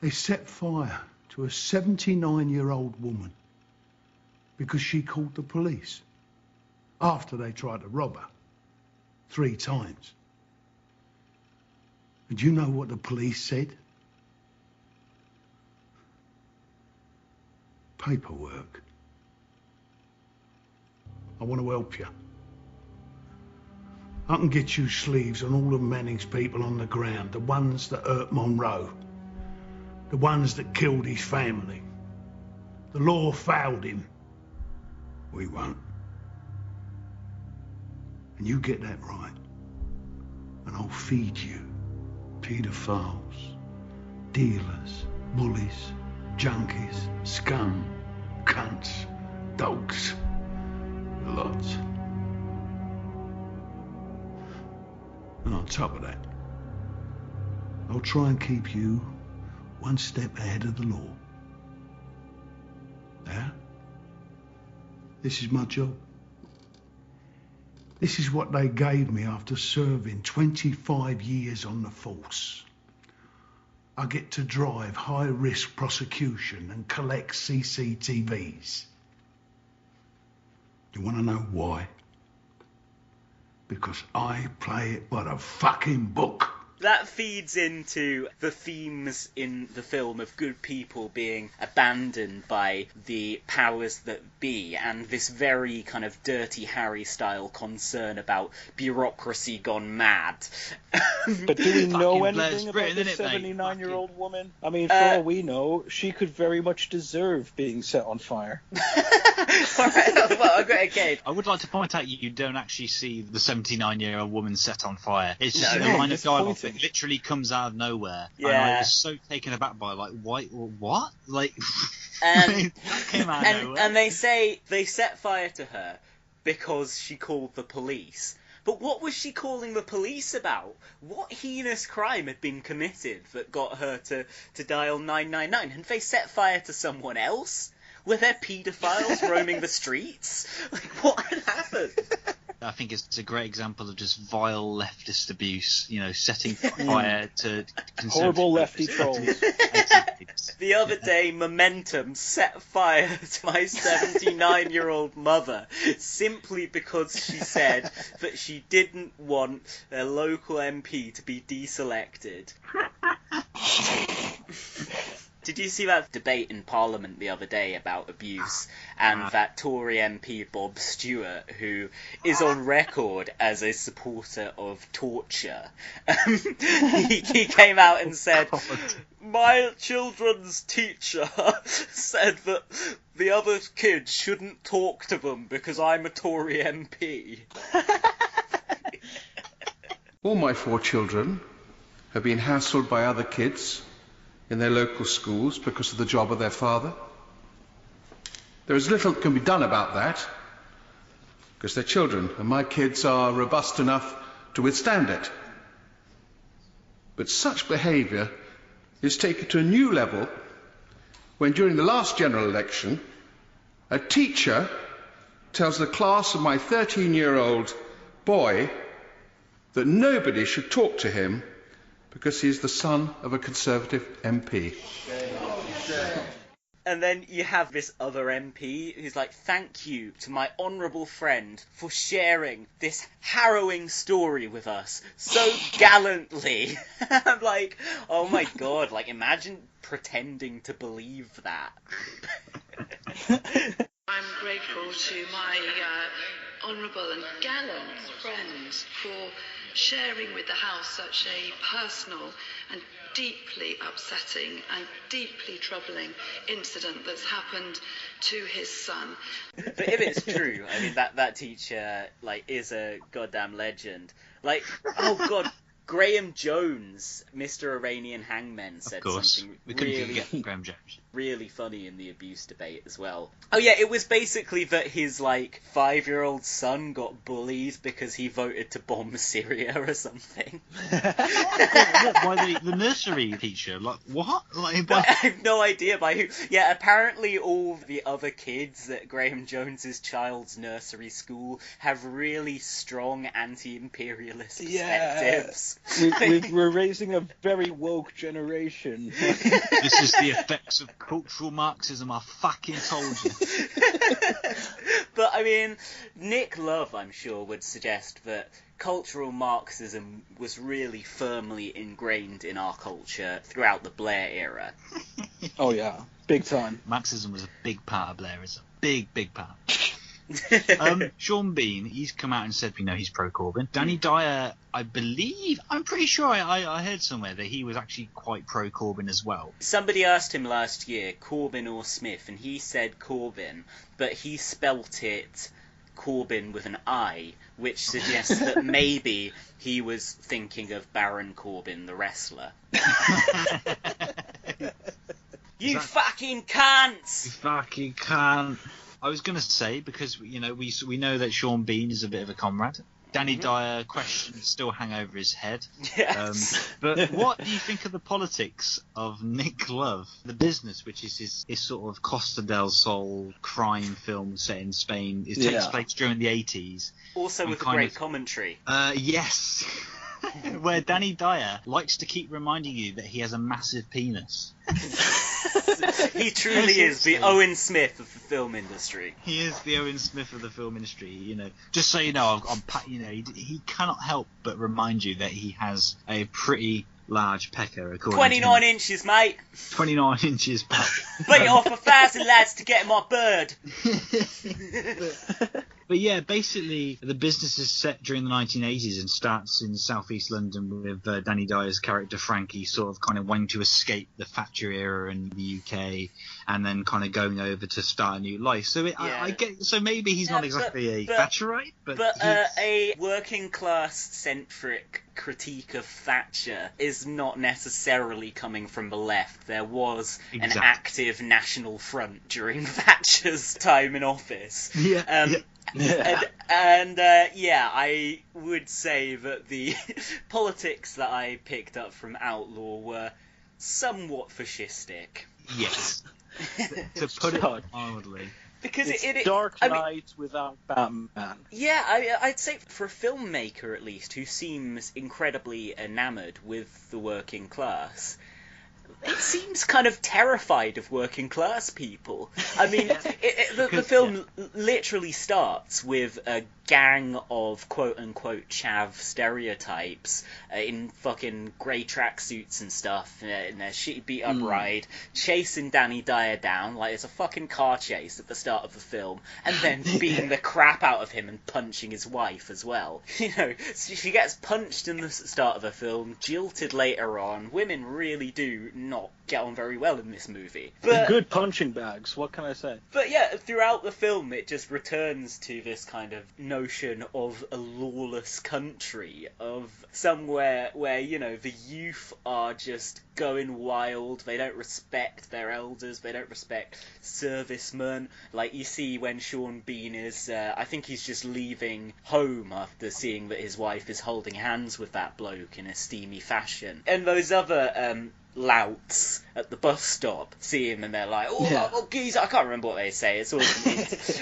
they set fire to a 79-year-old woman because she called the police after they tried to rob her 3 times. And you know what the police said? Paperwork. I want to help you. I can get you sleeves on all of Manning's people on the ground, the ones that hurt Monroe. The ones that killed his family. The law failed him. We won't. And you get that right. And I'll feed you paedophiles, dealers, bullies, junkies, scum, cunts, dogs, lots. And on top of that, I'll try and keep you one step ahead of the law. Yeah? This is my job. This is what they gave me after serving 25 years on the force. I get to drive high-risk prosecution and collect CCTVs. You want to know why? Because I play it by the fucking book. That feeds into the themes in the film of good people being abandoned by the powers that be, and this very kind of Dirty Harry style concern about bureaucracy gone mad. But do we know anything Blair's about Britain, this innit, mate? 79-year-old woman? I mean, for all we know, she could very much deserve being set on fire. Alright, well, okay. I would like to point out you don't actually see the 79-year-old woman set on fire. It's just No, a line of dialogue disappointing. that literally comes out of nowhere. Yeah. And I was so taken aback by, like, what? Like, And, that came out of nowhere. and they say they set fire to her because she called the police. But what was she calling the police about? What heinous crime had been committed that got her to dial 999? Had they set fire to someone else? Were there paedophiles roaming the streets? Like, what had happened? I think it's a great example of just vile leftist abuse, you know, setting fire to conservative Horrible lefty purposes. trolls. The other day, Momentum set fire to my 79-year-old mother simply because she said that she didn't want their local MP to be deselected. Did you see that debate in Parliament the other day about abuse, and that Tory MP Bob Stewart, who is on record as a supporter of torture, he came out and said, "My children's teacher said that the other kids shouldn't talk to them because I'm a Tory MP." All my 4 children have been hassled by other kids in their local schools because of the job of their father. There is little that can be done about that because they're children and my kids are robust enough to withstand it. But such behaviour is taken to a new level when during the last general election a teacher tells the class of my 13-year-old boy that nobody should talk to him because he is the son of a Conservative MP. And then you have this other MP who's like, "Thank you to my honourable friend for sharing this harrowing story with us so gallantly." I'm like, oh my god, like, imagine pretending to believe that. I'm grateful to my honourable and gallant friend for sharing with the House such a personal and deeply upsetting and deeply troubling incident that's happened to his son. But if it's true, I mean, that teacher, like, is a goddamn legend. Like, oh god, Graham Jones, Mr. Iranian Hangman, said something we couldn't really, forget Graham Jones. really funny in the abuse debate as well. Oh yeah, it was basically that his, like, 5-year-old son got bullied because he voted to bomb Syria or something. Why the nursery teacher? Like, what? Like, I have no idea by who. Yeah, apparently all the other kids at Graham Jones's child's nursery school have really strong anti-imperialist perspectives. We're raising a very woke generation. This is the effects of cultural Marxism, I fucking told you. But, I mean, Nick Love, I'm sure, would suggest that cultural Marxism was really firmly ingrained in our culture throughout the Blair era. Oh yeah, big time. Marxism was a big part of Blairism. Big part. Sean Bean, he's come out and said, he's pro-Corbyn. Danny Dyer, I'm pretty sure I heard somewhere that he was actually quite pro-Corbyn as well. Somebody asked him last year, Corbyn or Smith, and he said Corbyn, but he spelt it Corbyn with an I, which suggests that maybe he was thinking of Baron Corbin, the wrestler. You fucking cunts! You fucking cunt. I was going to say, because, we know that Sean Bean is a bit of a comrade. Danny Dyer questions still hang over his head. Yes. But what do you think of the politics of Nick Love, The Business, which is his sort of Costa del Sol crime film set in Spain? It takes place during the 80s. Also with a great commentary. Yes. Where Danny Dyer likes to keep reminding you that he has a massive penis. He truly is the Owen Smith of the film industry. He is the Owen Smith of the film industry. Just so you know, he cannot help but remind you that he has a pretty large pecker. 29 inches, mate. 29 inches. Beat off 1,000 lads to get my bird. But yeah, basically, The Business is set during the 1980s and starts in southeast London with Danny Dyer's character Frankie sort of kind of wanting to escape the Thatcher era in the UK and then kind of going over to start a new life. So I get. So maybe he's not exactly a Thatcherite, but a working class centric critique of Thatcher is not necessarily coming from the left. There was an active National Front during Thatcher's time in office. I would say that the politics that I picked up from Outlaw were somewhat fascistic. Yes. To put it mildly. Because it's Dark Knight without Batman. Yeah, I'd say for a filmmaker at least who seems incredibly enamoured with the working class, it seems kind of terrified of working class people. I mean, the film literally starts with a gang of quote-unquote chav stereotypes in fucking grey tracksuits and stuff in their shitty beat-up ride, chasing Danny Dyer down like it's a fucking car chase at the start of the film, and then beating the crap out of him and punching his wife as well. She gets punched in the start of the film, jilted later on. Women really do not get on very well in this movie. But good punching bags, what can I say? But yeah, throughout the film it just returns to this kind of notion of a lawless country, of somewhere where, the youth are just going wild, they don't respect their elders, they don't respect servicemen. Like you see when Sean Bean is, I think he's just leaving home after seeing that his wife is holding hands with that bloke in a steamy fashion. And those other louts at the bus stop see him and they're like, oh geezer, I can't remember what they say, it's all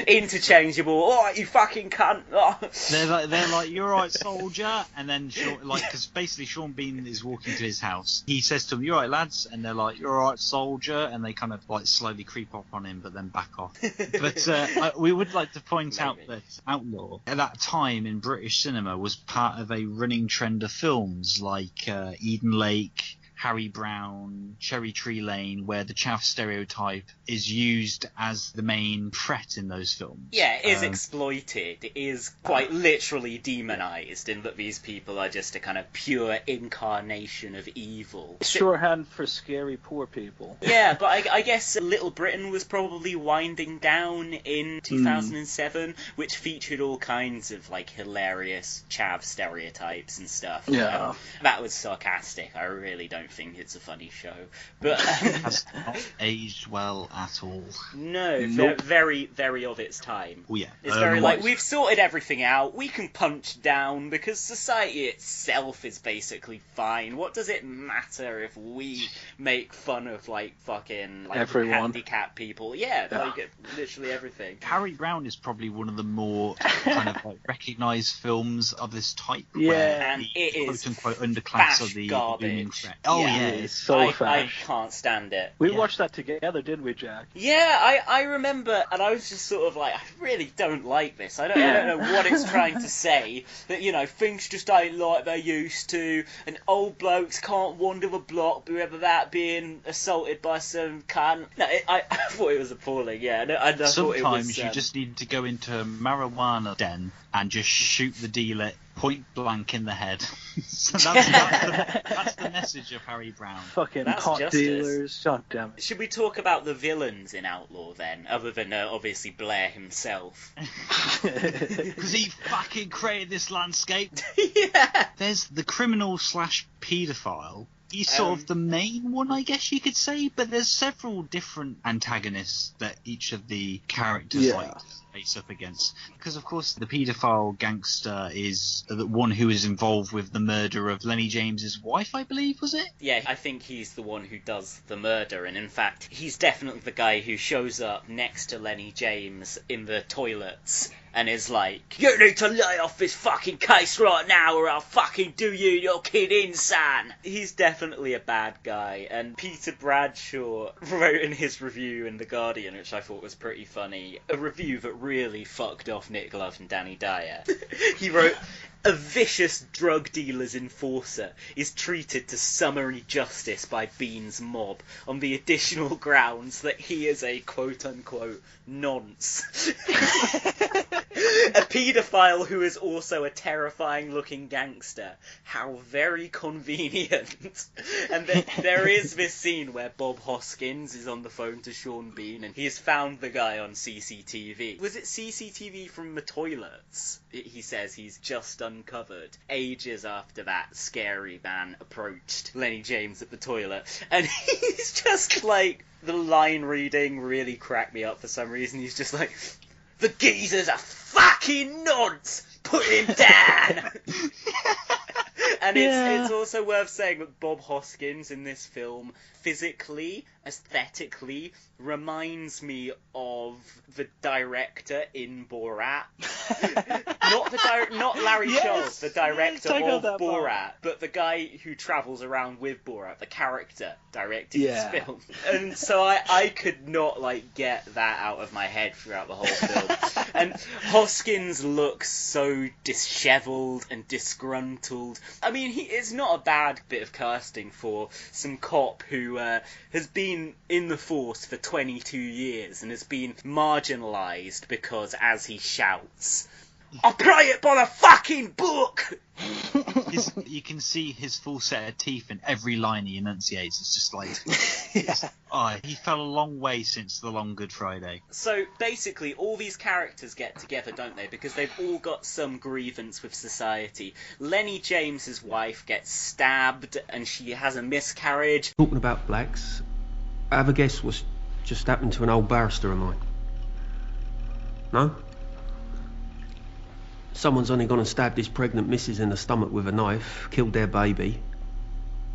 interchangeable. Oh, you fucking cunt. Oh. They're like, you're right, soldier. And then because basically Sean Bean is walking to his house, he says to them, you're right, lads, and they're like, you're right, soldier, and they kind of slowly creep up on him but then back off. But we would like to point out that Outlaw at that time in British cinema was part of a running trend of films like Eden Lake, Harry Brown, Cherry Tree Lane, where the chav stereotype is used as the main threat in those films. Yeah, it is exploited. It is quite literally demonized in that these people are just a kind of pure incarnation of evil. Shorthand for scary poor people. Yeah, but I guess Little Britain was probably winding down in 2007, which featured all kinds of hilarious chav stereotypes and stuff. Yeah. That was sarcastic. I really don't think it's a funny show, but it has not aged well at all. No, very, very of its time. Oh yeah, it's very we've sorted everything out. We can punch down because society itself is basically fine. What does it matter if we make fun of fucking everyone, handicapped people? Yeah. Literally everything. Harry Brown is probably one of the more kind of recognised films of this type. Yeah, and the it quote is unquote underclass of the garbage. threat. Oh Yeah. yeah, It's so I fresh. can't stand it. We watched that together, didn't we, Jack? Yeah, I remember, and I was just sort of like, I really don't like this. I don't know what it's trying to say. That, you know, things just ain't like they used to, and old blokes can't wander the block without being assaulted by some cunt. No, I thought it was appalling, yeah. I thought Sometimes it was, you just need to go into a marijuana den and just shoot the dealer point blank in the head. So that's the message of Harry Brown. Fucking That's pot justice. dealers. God damn it. Should we talk about the villains in Outlaw then, other than obviously Blair himself? Because he fucking created this landscape. Yeah. There's the criminal / paedophile. He's sort of the main one, I guess you could say, but there's several different antagonists that each of the characters like to face up against. Because, of course, the paedophile gangster is the one who is involved with the murder of Lenny James's wife, I believe, was it? Yeah, I think he's the one who does the murder, and in fact, he's definitely the guy who shows up next to Lenny James in the toilets and is like, "You need to lay off this fucking case right now or I'll fucking do you and your kid in, son." He's definitely a bad guy, and Peter Bradshaw wrote in his review in The Guardian, which I thought was pretty funny, a review that really fucked off Nick Love and Danny Dyer. He wrote, "A vicious drug dealer's enforcer is treated to summary justice by Bean's mob on the additional grounds that he is a quote-unquote nonce. A paedophile who is also a terrifying-looking gangster. How very convenient." And there is this scene where Bob Hoskins is on the phone to Sean Bean, and he has found the guy on CCTV. Was it CCTV from the toilets? He says he's just uncovered ages after that scary man approached Lenny James at the toilet, and he's just like, the line reading really cracked me up for some reason. He's just like, "The geezer's a fucking nonce! Put him down!" And it's also worth saying that Bob Hoskins in this film, physically, aesthetically, reminds me of the director in Borat. Not Larry Charles, the director of Borat, but the guy who travels around with Borat, the character directing this film. And so I could not get that out of my head throughout the whole film. And Hoskins looks so dishevelled and disgruntled. I mean, it's not a bad bit of casting for some cop who has been in the force for 22 years and has been marginalised because, as he shouts, "I play it by the fucking book!" You can see his full set of teeth in every line he enunciates. It's just like, he fell a long way since The Long Good Friday. So basically, all these characters get together, don't they? Because they've all got some grievance with society. Lenny James's wife gets stabbed, and she has a miscarriage. Talking about blacks, I have a guess what's just happened to an old barrister of mine. No? Someone's only gone and stabbed his pregnant missus in the stomach with a knife, killed their baby.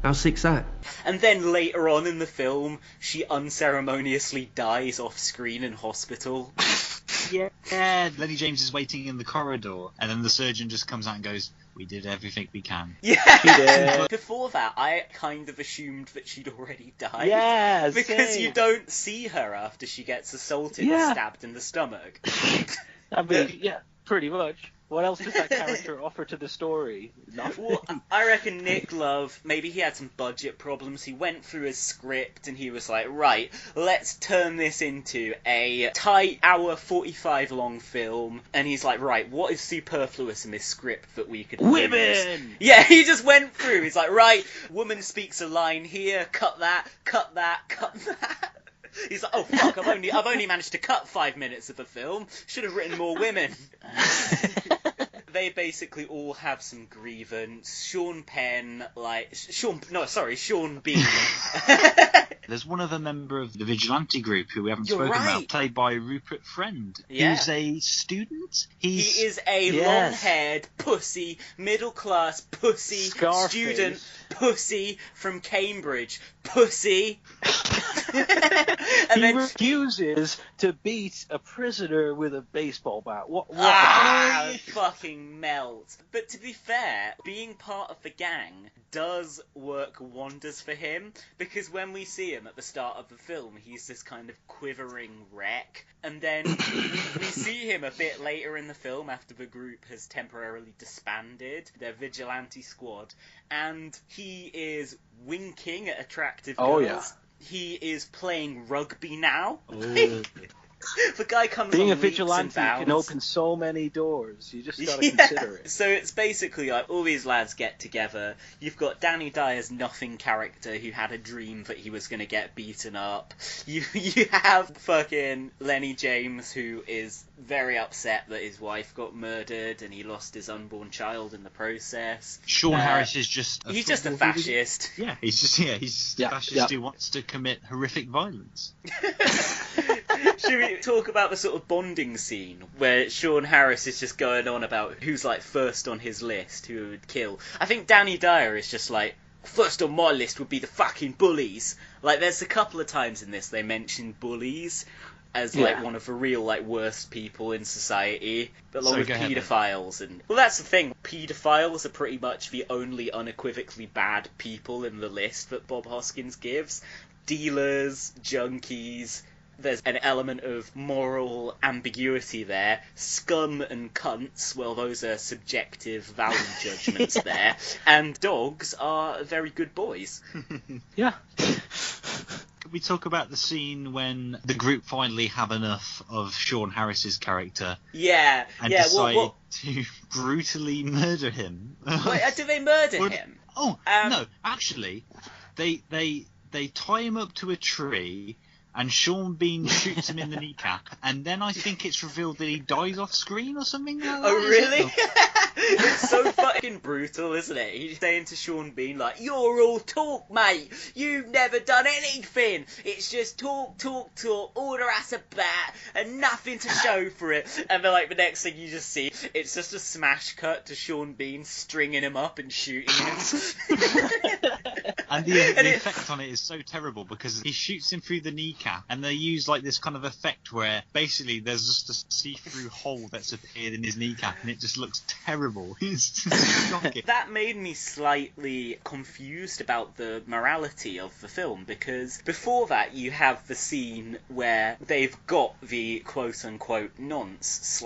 How sick's that? And then later on in the film, she unceremoniously dies off screen in hospital. Yeah, Lenny James is waiting in the corridor, and then the surgeon just comes out and goes, "We did everything we can." Yeah. Before that, I kind of assumed that she'd already died. Yeah, because same. you don't see her after she gets assaulted and stabbed in the stomach. I mean, yeah, pretty much. What else does that character offer to the story? Nothing. Well, I reckon Nick Love, maybe he had some budget problems. He went through his script and he was like, right, let's turn this into a tight hour 45 long film. And he's like, right, what is superfluous in this script that we could use? Women! Yeah, he just went through. He's like, right, woman speaks a line here, cut that, cut that, cut that. He's like, oh fuck, I've only managed to cut 5 minutes of the film. Should have written more women. They basically all have some grievance. Sean Bean. There's one other member of the vigilante group who we haven't spoken about, played by Rupert Friend, who's a student. He is a long-haired pussy, middle-class pussy, student pussy from Cambridge. Pussy. And he refuses to beat a prisoner with a baseball bat. What? Fucking melt. But to be fair, being part of the gang does work wonders for him, because when we see him at the start of the film, he's this kind of quivering wreck, and then we see him a bit later in the film after the group has temporarily disbanded, their vigilante squad, and he is winking at attractive girls. Oh, yeah. He is playing rugby now. The guy comes Being on a leaps vigilante and bounds. can open so many doors. You just gotta consider it. So it's basically like all these lads get together. You've got Danny Dyer's nothing character who had a dream that he was going to get beaten up. You have fucking Lenny James, who is very upset that his wife got murdered and he lost his unborn child in the process. Sean Harris is just he's just a fascist. Yeah, he's just a fascist who wants to commit horrific violence. Should we talk about the sort of bonding scene where Sean Harris is just going on about who's like first on his list, who would kill? I think Danny Dyer is just like, first on my list would be the fucking bullies. Like, there's a couple of times in this they mention bullies as like one of the real like worst people in society, along with paedophiles. And well, that's the thing, paedophiles are pretty much the only unequivocally bad people in the list that Bob Hoskins gives. Dealers, junkies. There's an element of moral ambiguity there. Scum and cunts, well, those are subjective value judgments there. And dogs are very good boys. Yeah. Can we talk about the scene when the group finally have enough of Sean Harris's character? Yeah. And decide to brutally murder him? Wait, do they murder him? Oh, no, actually, they tie him up to a tree, and Sean Bean shoots him in the kneecap, and then I think it's revealed that he dies off screen or something like that. Oh, really? It's so fucking brutal, isn't it? He's saying to Sean Bean, like, you're all talk, mate. You've never done anything. It's just talk, order us a bat, and nothing to show for it. And then, like, the next thing you just see, it's just a smash cut to Sean Bean stringing him up and shooting him. And the effect on it is so terrible, because he shoots him through the kneecap, and they use like this kind of effect where basically there's just a see-through hole that's appeared in his kneecap, and it just looks terrible. It's just shocking. That made me slightly confused about the morality of the film, because before that you have the scene where they've got the quote-unquote nonce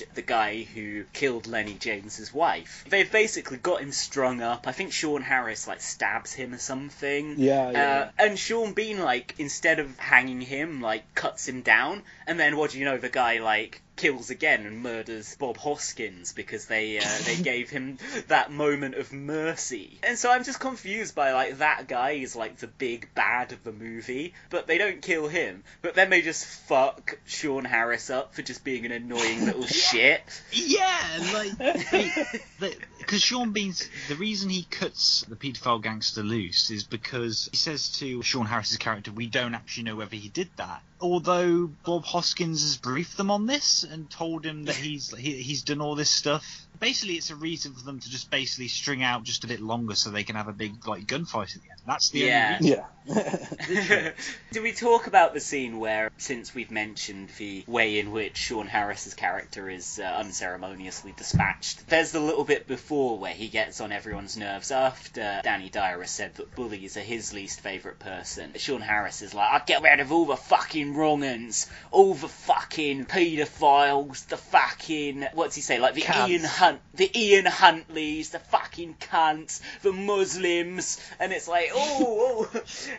/ the guy who killed Lenny James's wife. They've basically got him strung up. I think Sean Harris like stabs him or something. Yeah. And Sean Bean, like, instead of hanging him, like, cuts him down, and then what do you know, the guy, like, kills again and murders Bob Hoskins because they gave him that moment of mercy. And so I'm just confused by, like, that guy is, like, the big bad of the movie, but they don't kill him. But then they just fuck Sean Harris up for just being an annoying little shit. Yeah, like, because Sean Bean's, the reason he cuts the paedophile gangster loose is because he says to Sean Harris's character, we don't actually know whether he did that. Although Bob Hoskins has briefed them on this and told him that he's done all this stuff. Basically, it's a reason for them to just basically string out just a bit longer so they can have a big like gunfight at the end. That's the only reason. Yeah. Do we talk about the scene where, since we've mentioned the way in which Sean Harris's character is unceremoniously dispatched, there's the little bit before where he gets on everyone's nerves after Danny Dyer has said that bullies are his least favourite person. Sean Harris is like, I'll get rid of all the fucking wrong-uns, all the fucking paedophiles, the fucking, what's he say, like the Ian Huntleys, the fucking cunts, the Muslims, and it's like, oh.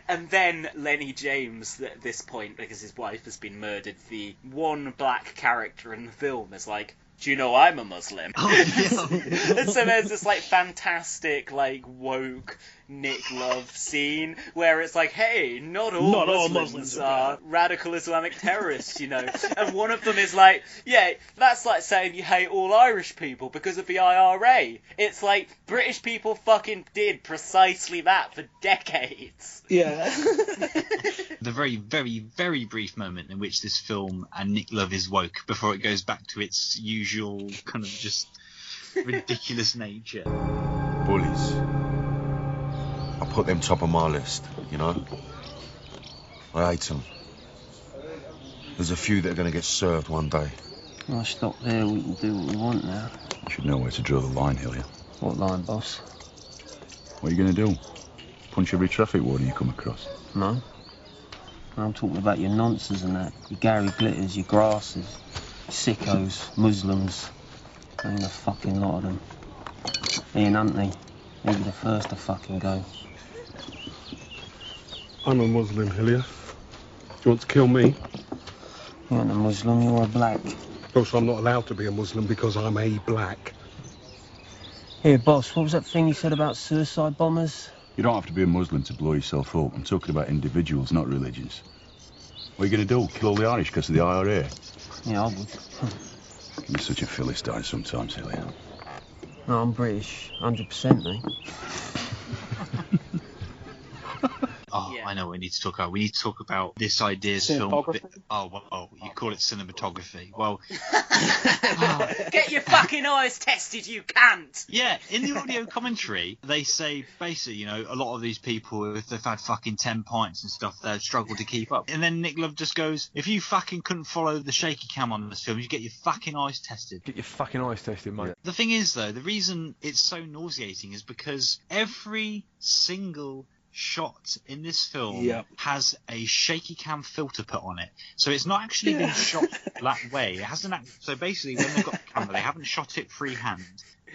And then Lenny James, at this point, because his wife has been murdered, the one black character in the film is like, do you know I'm a Muslim? Oh, yeah. And so there's this like fantastic like woke Nick Love scene where it's like, hey, not all Muslims are radical Islamic terrorists, you know. And one of them is like, yeah, that's like saying you hate all Irish people because of the IRA. It's like British people fucking did precisely that for decades. Yeah. The very, very, very brief moment in which this film and Nick Love is woke before it goes back to its usual kind of just ridiculous nature. Bullies. I put them top of my list, you know. I hate them. There's a few that are going to get served one day. Well, stop there. We can do what we want now. You should know where to draw the line, Hillier. What line, boss? What are you going to do? Punch every traffic warden you come across? No. I'm talking about your nonces and that. Your Gary Glitters, your Grasses, sickos, Muslims. Ain't a fucking lot of them. Ian Huntley, he'll be the first to fucking go. I'm a Muslim, Hillier. Do you want to kill me? You aren't a Muslim, you're a black. Also, I'm not allowed to be a Muslim because I'm a black. Here, boss, what was that thing you said about suicide bombers? You don't have to be a Muslim to blow yourself up. I'm talking about individuals, not religions. What are you going to do? Kill all the Irish because of the IRA? Yeah, I would. You're such a Philistine sometimes, Hillier. No, I'm British, 100%, mate. Oh, yeah. I know what we need to talk about. We need to talk about this idea's film. Oh, you call it cinematography. Well, get your fucking eyes tested, you can't. Yeah, in the audio commentary, they say basically, a lot of these people, if they've had fucking 10 pints and stuff, they've struggled to keep up. And then Nick Love just goes, if you fucking couldn't follow the shaky cam on this film, you get your fucking eyes tested. Get your fucking eyes tested, mate. The thing is, though, the reason it's so nauseating is because every single shot in this film has a shaky cam filter put on it, so it's not actually been shot that way. It hasn't. So basically, when they've got the camera, they haven't shot it freehand.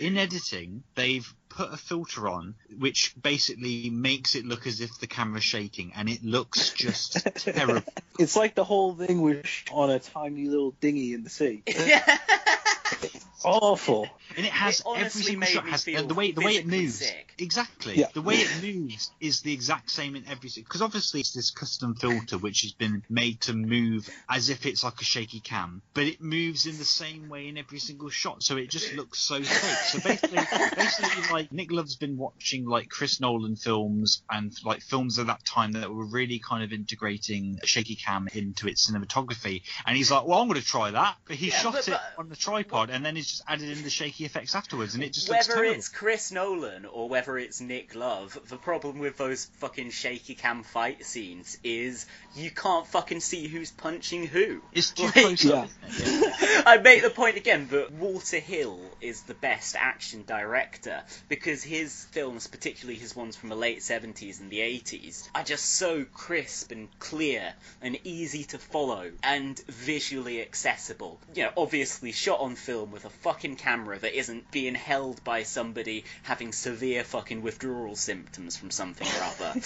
In editing, they've put a filter on which basically makes it look as if the camera's shaking, and it looks just terrible. It's like the whole thing was on a tiny little dinghy in the sea. It's awful. And it has every single shot has the way it moves. Sick. Exactly. Yeah. The way it moves is the exact same in every single, because obviously it's this custom filter which has been made to move as if it's like a shaky cam, but it moves in the same way in every single shot, so it just looks so fake. So basically like Nick Love's been watching like Chris Nolan films and like films of that time that were really kind of integrating shaky cam into its cinematography, and he's like, well, I'm going to try that, but he shot it on the tripod and then he's just added in the shaky effects afterwards, and it just looks terrible. Whether it's Chris Nolan or whether it's Nick Love, the problem with those fucking shaky cam fight scenes is you can't fucking see who's punching who. It's too close up. Yeah. I make the point again that Walter Hill is the best action director because his films, particularly his ones from the late 70s and the 80s, are just so crisp and clear and easy to follow and visually accessible. Obviously shot on film with a fucking camera that isn't being held by somebody having severe fucking withdrawal symptoms from something or other.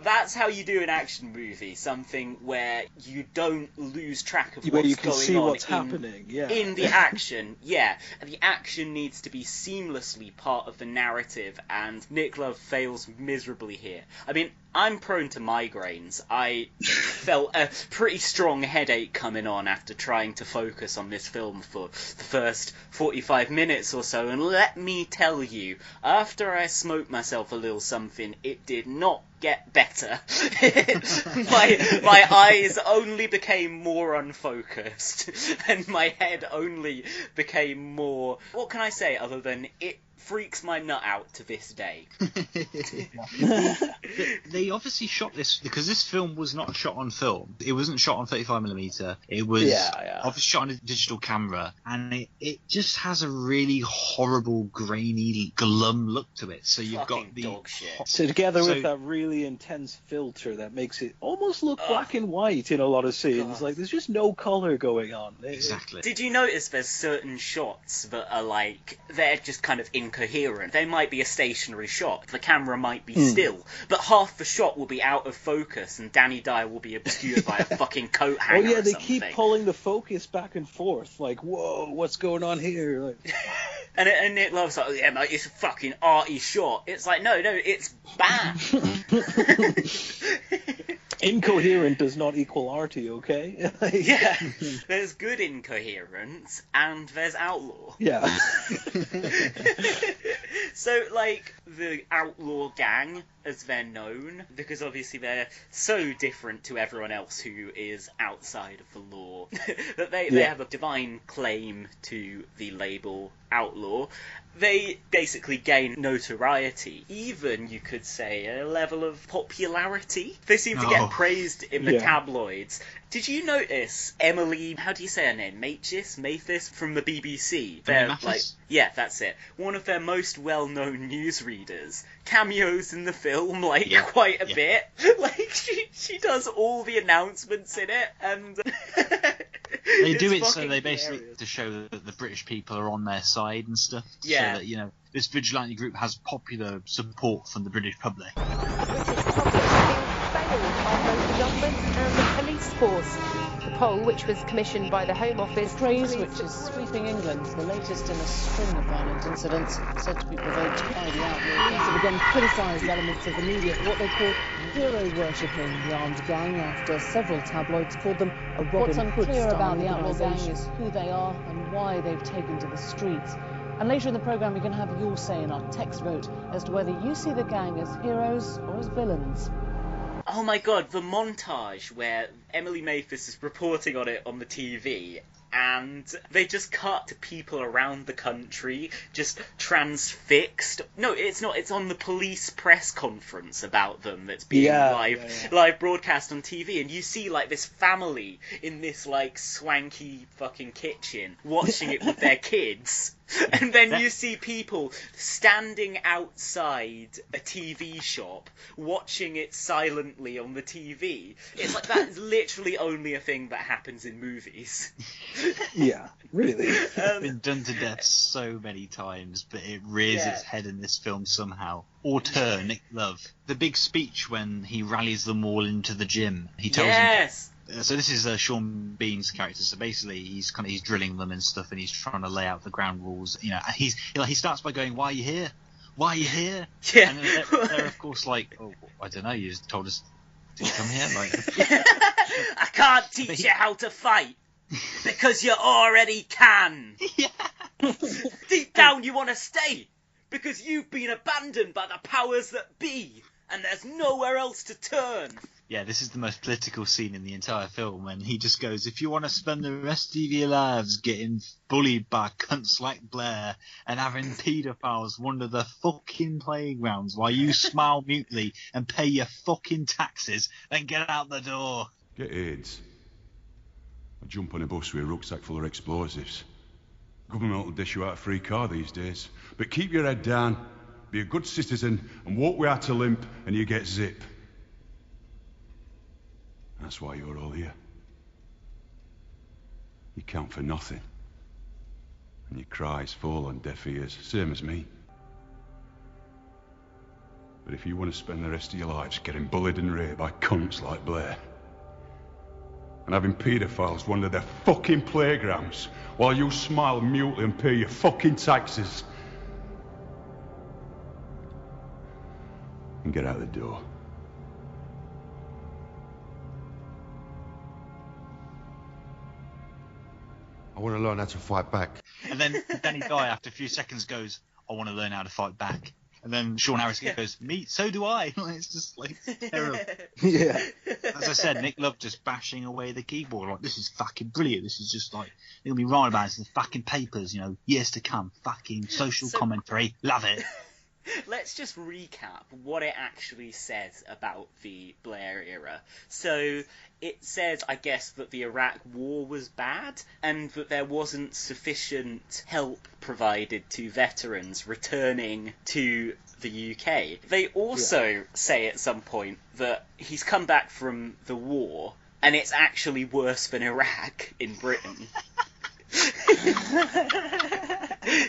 That's how you do an action movie. Something where you don't lose track of what's going on. Where you can see what's happening. In the action, the action needs to be seamlessly part of the narrative, and Nick Love fails miserably here. I mean, I'm prone to migraines. I felt a pretty strong headache coming on after trying to focus on this film for the first 45 minutes or so, and let me tell you, after I smoked myself a little something, it did not get better. my eyes only became more unfocused, and my head only became more... What can I say other than it freaks my nut out to this day. They obviously shot this because this film was not shot on film. It wasn't shot on 35mm. It was obviously shot on a digital camera, and it just has a really horrible, grainy, glum look to it. So you've got the dog shit. So together with that really intense filter that makes it almost look black and white in a lot of scenes. Like there's just no color going on. Exactly. Did you notice there's certain shots that are like they're just kind of incoherent? They might be a stationary shot. The camera might be still, but half the shot will be out of focus, and Danny Dyer will be obscured by a fucking coat hanger. Oh yeah, they keep pulling the focus back and forth. Like, whoa, what's going on here? Like... and Nick Love's like, yeah, mate, it's a fucking arty shot. It's like, no, it's bad. Incoherent does not equal arty, okay? Yeah, there's good incoherence and there's Outlaw. Yeah. So, like, the Outlaw gang, as they're known, because obviously they're so different to everyone else who is outside of the law, that they have a divine claim to the label Outlaw, they basically gain notoriety, even, you could say, a level of popularity. They seem to get praised in the tabloids. Did you notice Emily, how do you say her name? Mathis from the BBC? They're like, yeah, that's it. One of their most well-known newsreaders cameos in the film, like, quite a bit. Like, she does all the announcements in it, and... They do it so they basically to show that the British people are on their side and stuff. So that, you know, this vigilante group has popular support from the British public. The British public have been failed by both the government and the police force. The poll, which was commissioned by the Home Office, craze which is sweeping England, the latest in a string of violent incidents said to be provoked by the Outlaw gang, have again criticised elements of the media for what they call hero-worshipping the armed gang, after several tabloids called them a Robin Hood-style organisation. What's unclear about the Outlaw gang is who they are and why they've taken to the streets. And later in the programme we're going to have your say in our text vote as to whether you see the gang as heroes or as villains. Oh my god, the montage where Emily Mathis is reporting on it on the TV, and they just cut to people around the country just transfixed. No, it's not. It's on the police press conference about them that's being live broadcast on TV, and you see like this family in this like swanky fucking kitchen watching it with their kids. And then you see people standing outside a TV shop watching it silently on the TV. It's like that is literally only a thing that happens in movies. Yeah, really. It's been done to death so many times, but it rears its head in this film somehow. Auteur Nick Love. The big speech when he rallies them all into the gym. He tells them. So this is Sean Bean's character. So basically, he's drilling them and stuff, and he's trying to lay out the ground rules. You know, he starts by going, "Why are you here? Why are you here?" Yeah. And they're of course like, "Oh, I don't know. You just told us to come here." Like, I can't teach you how to fight because you already can. Yeah. Deep down, you want to stay because you've been abandoned by the powers that be, and there's nowhere else to turn. Yeah, this is the most political scene in the entire film, and he just goes, if you want to spend the rest of your lives getting bullied by cunts like Blair and having paedophiles wander the fucking playgrounds while you smile mutely and pay your fucking taxes, then get out the door. Get AIDS. Or jump on a bus with a rucksack full of explosives. Government will dish you out a free car these days. But keep your head down, be a good citizen, and walk without a limp, and you get zip. That's why you're all here. You count for nothing. And your cries fall on deaf ears, same as me. But if you want to spend the rest of your lives getting bullied and raped by cunts like Blair, and having paedophiles wander their fucking playgrounds while you smile mutely and pay your fucking taxes, and get out the door. I want to learn how to fight back. And then Danny Dyer, after a few seconds, goes, I want to learn how to fight back. And then Sean Harris goes, me, so do I. It's just like terrible. Yeah. As I said, Nick Love just bashing away the keyboard. Like, this is fucking brilliant. This is just like, it'll be writing about it in the fucking papers, you know, years to come. Fucking social commentary. Love it. Let's just recap what it actually says about the Blair era. So it says, I guess, that the Iraq War was bad and that there wasn't sufficient help provided to veterans returning to the UK. They also say at some point that he's come back from the war and it's actually worse than Iraq in Britain.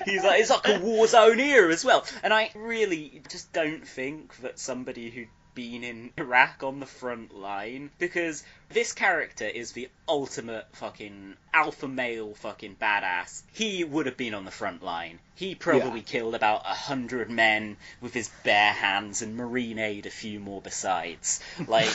He's like, it's like a war zone here as well. And I really just don't think that somebody who'd been in Iraq on the front line, because this character is the ultimate fucking alpha male fucking badass. He would have been on the front line. He probably killed about 100 men with his bare hands and Marine aid a few more besides. Like,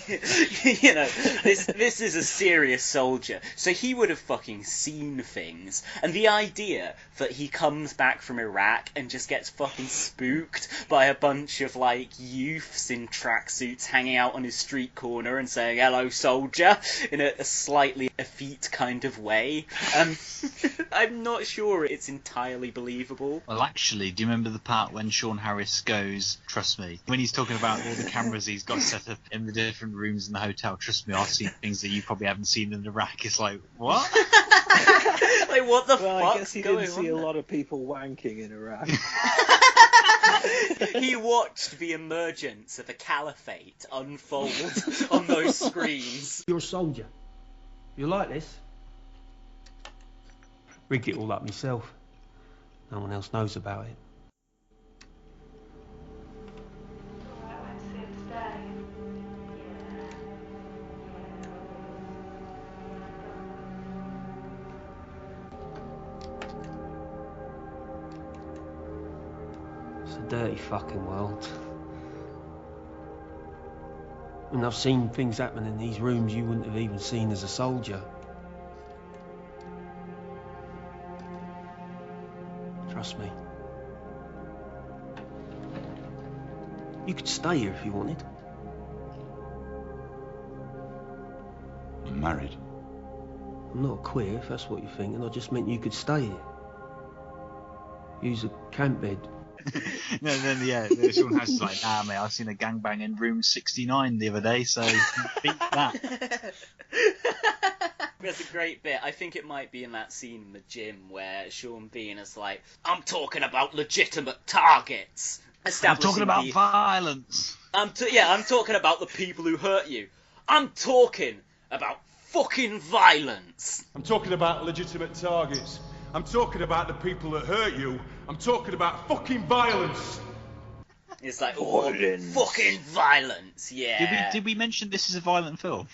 you know, this is a serious soldier. So he would have fucking seen things. And the idea that he comes back from Iraq and just gets fucking spooked by a bunch of, like, youths in tracksuits hanging out on his street corner and saying, hello, soldier, in a a slightly effete kind of way. I'm not sure it's entirely believable. Well, actually, do you remember the part when Sean Harris goes, trust me, when he's talking about all the cameras he's got set up in the different rooms in the hotel, trust me, I've seen things that you probably haven't seen in Iraq. It's like, what? Like, what the Well, fuck's I guess he going didn't see a on lot of people wanking in Iraq. there? He watched the emergence of a caliphate unfold on those screens. You're a soldier. You like this? Rigged it all up myself. No one else knows about it. It's a dirty fucking world. And I've seen things happen in these rooms you wouldn't have even seen as a soldier. Trust me. You could stay here if you wanted. I'm married. I'm not a queer, if that's what you're thinking. I just meant you could stay here. Use a camp bed. No, then yeah, Sean Harris is like, nah, mate, I've seen a gangbang in room 69 the other day, so beat that. There's a great bit, I think it might be in that scene in the gym where Sean Bean is like, I'm talking about legitimate targets. I'm talking about violence. I'm talking about the people who hurt you. I'm talking about fucking violence. I'm talking about legitimate targets. I'm talking about the people that hurt you. I'm talking about fucking violence. It's like, oh, fucking violence, yeah. Did we mention this is a violent film?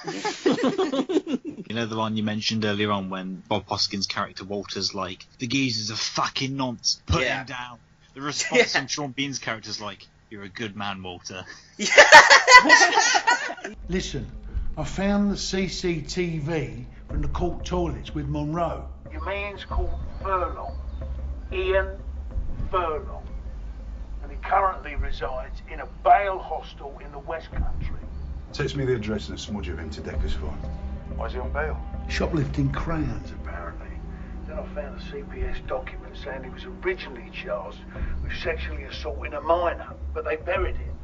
You know the one you mentioned earlier on when Bob Hoskins' character Walter's like, the geezer's a fucking nonce, put him down. The response from Sean Bean's character's like, you're a good man, Walter. Listen, I found the CCTV from the court toilets with Monroe. Your man's called Furlong, Ian Furlong, and he currently resides in a bail hostel in the West Country. Text me the address and a smudge of him to Decker's phone. Why is he on bail? Shoplifting crayons, Apparently. Then I found a CPS document saying he was originally charged with sexually assaulting a minor, but they buried him.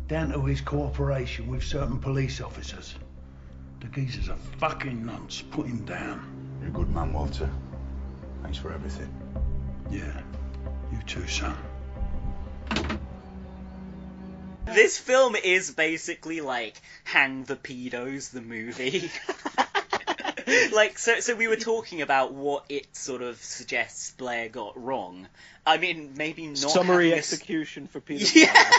down to his cooperation with certain police officers. The geezer's a fucking nonce. Put him down. You're a good man, Walter. Thanks for everything. Yeah, you too, son. This film is basically like Hang the Pedos, the movie. Like, so we were talking about what it sort of suggests Blair got wrong. I mean, maybe not summary execution for Peter. Yeah,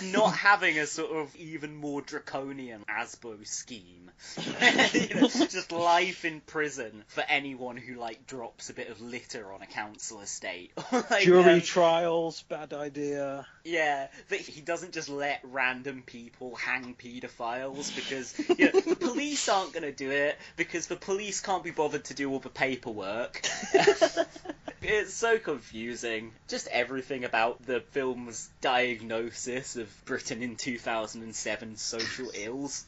not having a sort of even more draconian ASBO scheme. You know, just life in prison for anyone who like drops a bit of litter on a council estate. Like, jury trials, bad idea. Yeah, that he doesn't just let random people hang paedophiles because you know, the police aren't going to do it because the police can't be bothered to do all the paperwork. It's so confusing. Just everything about the film's diagnosis of Britain in 2007 social ills.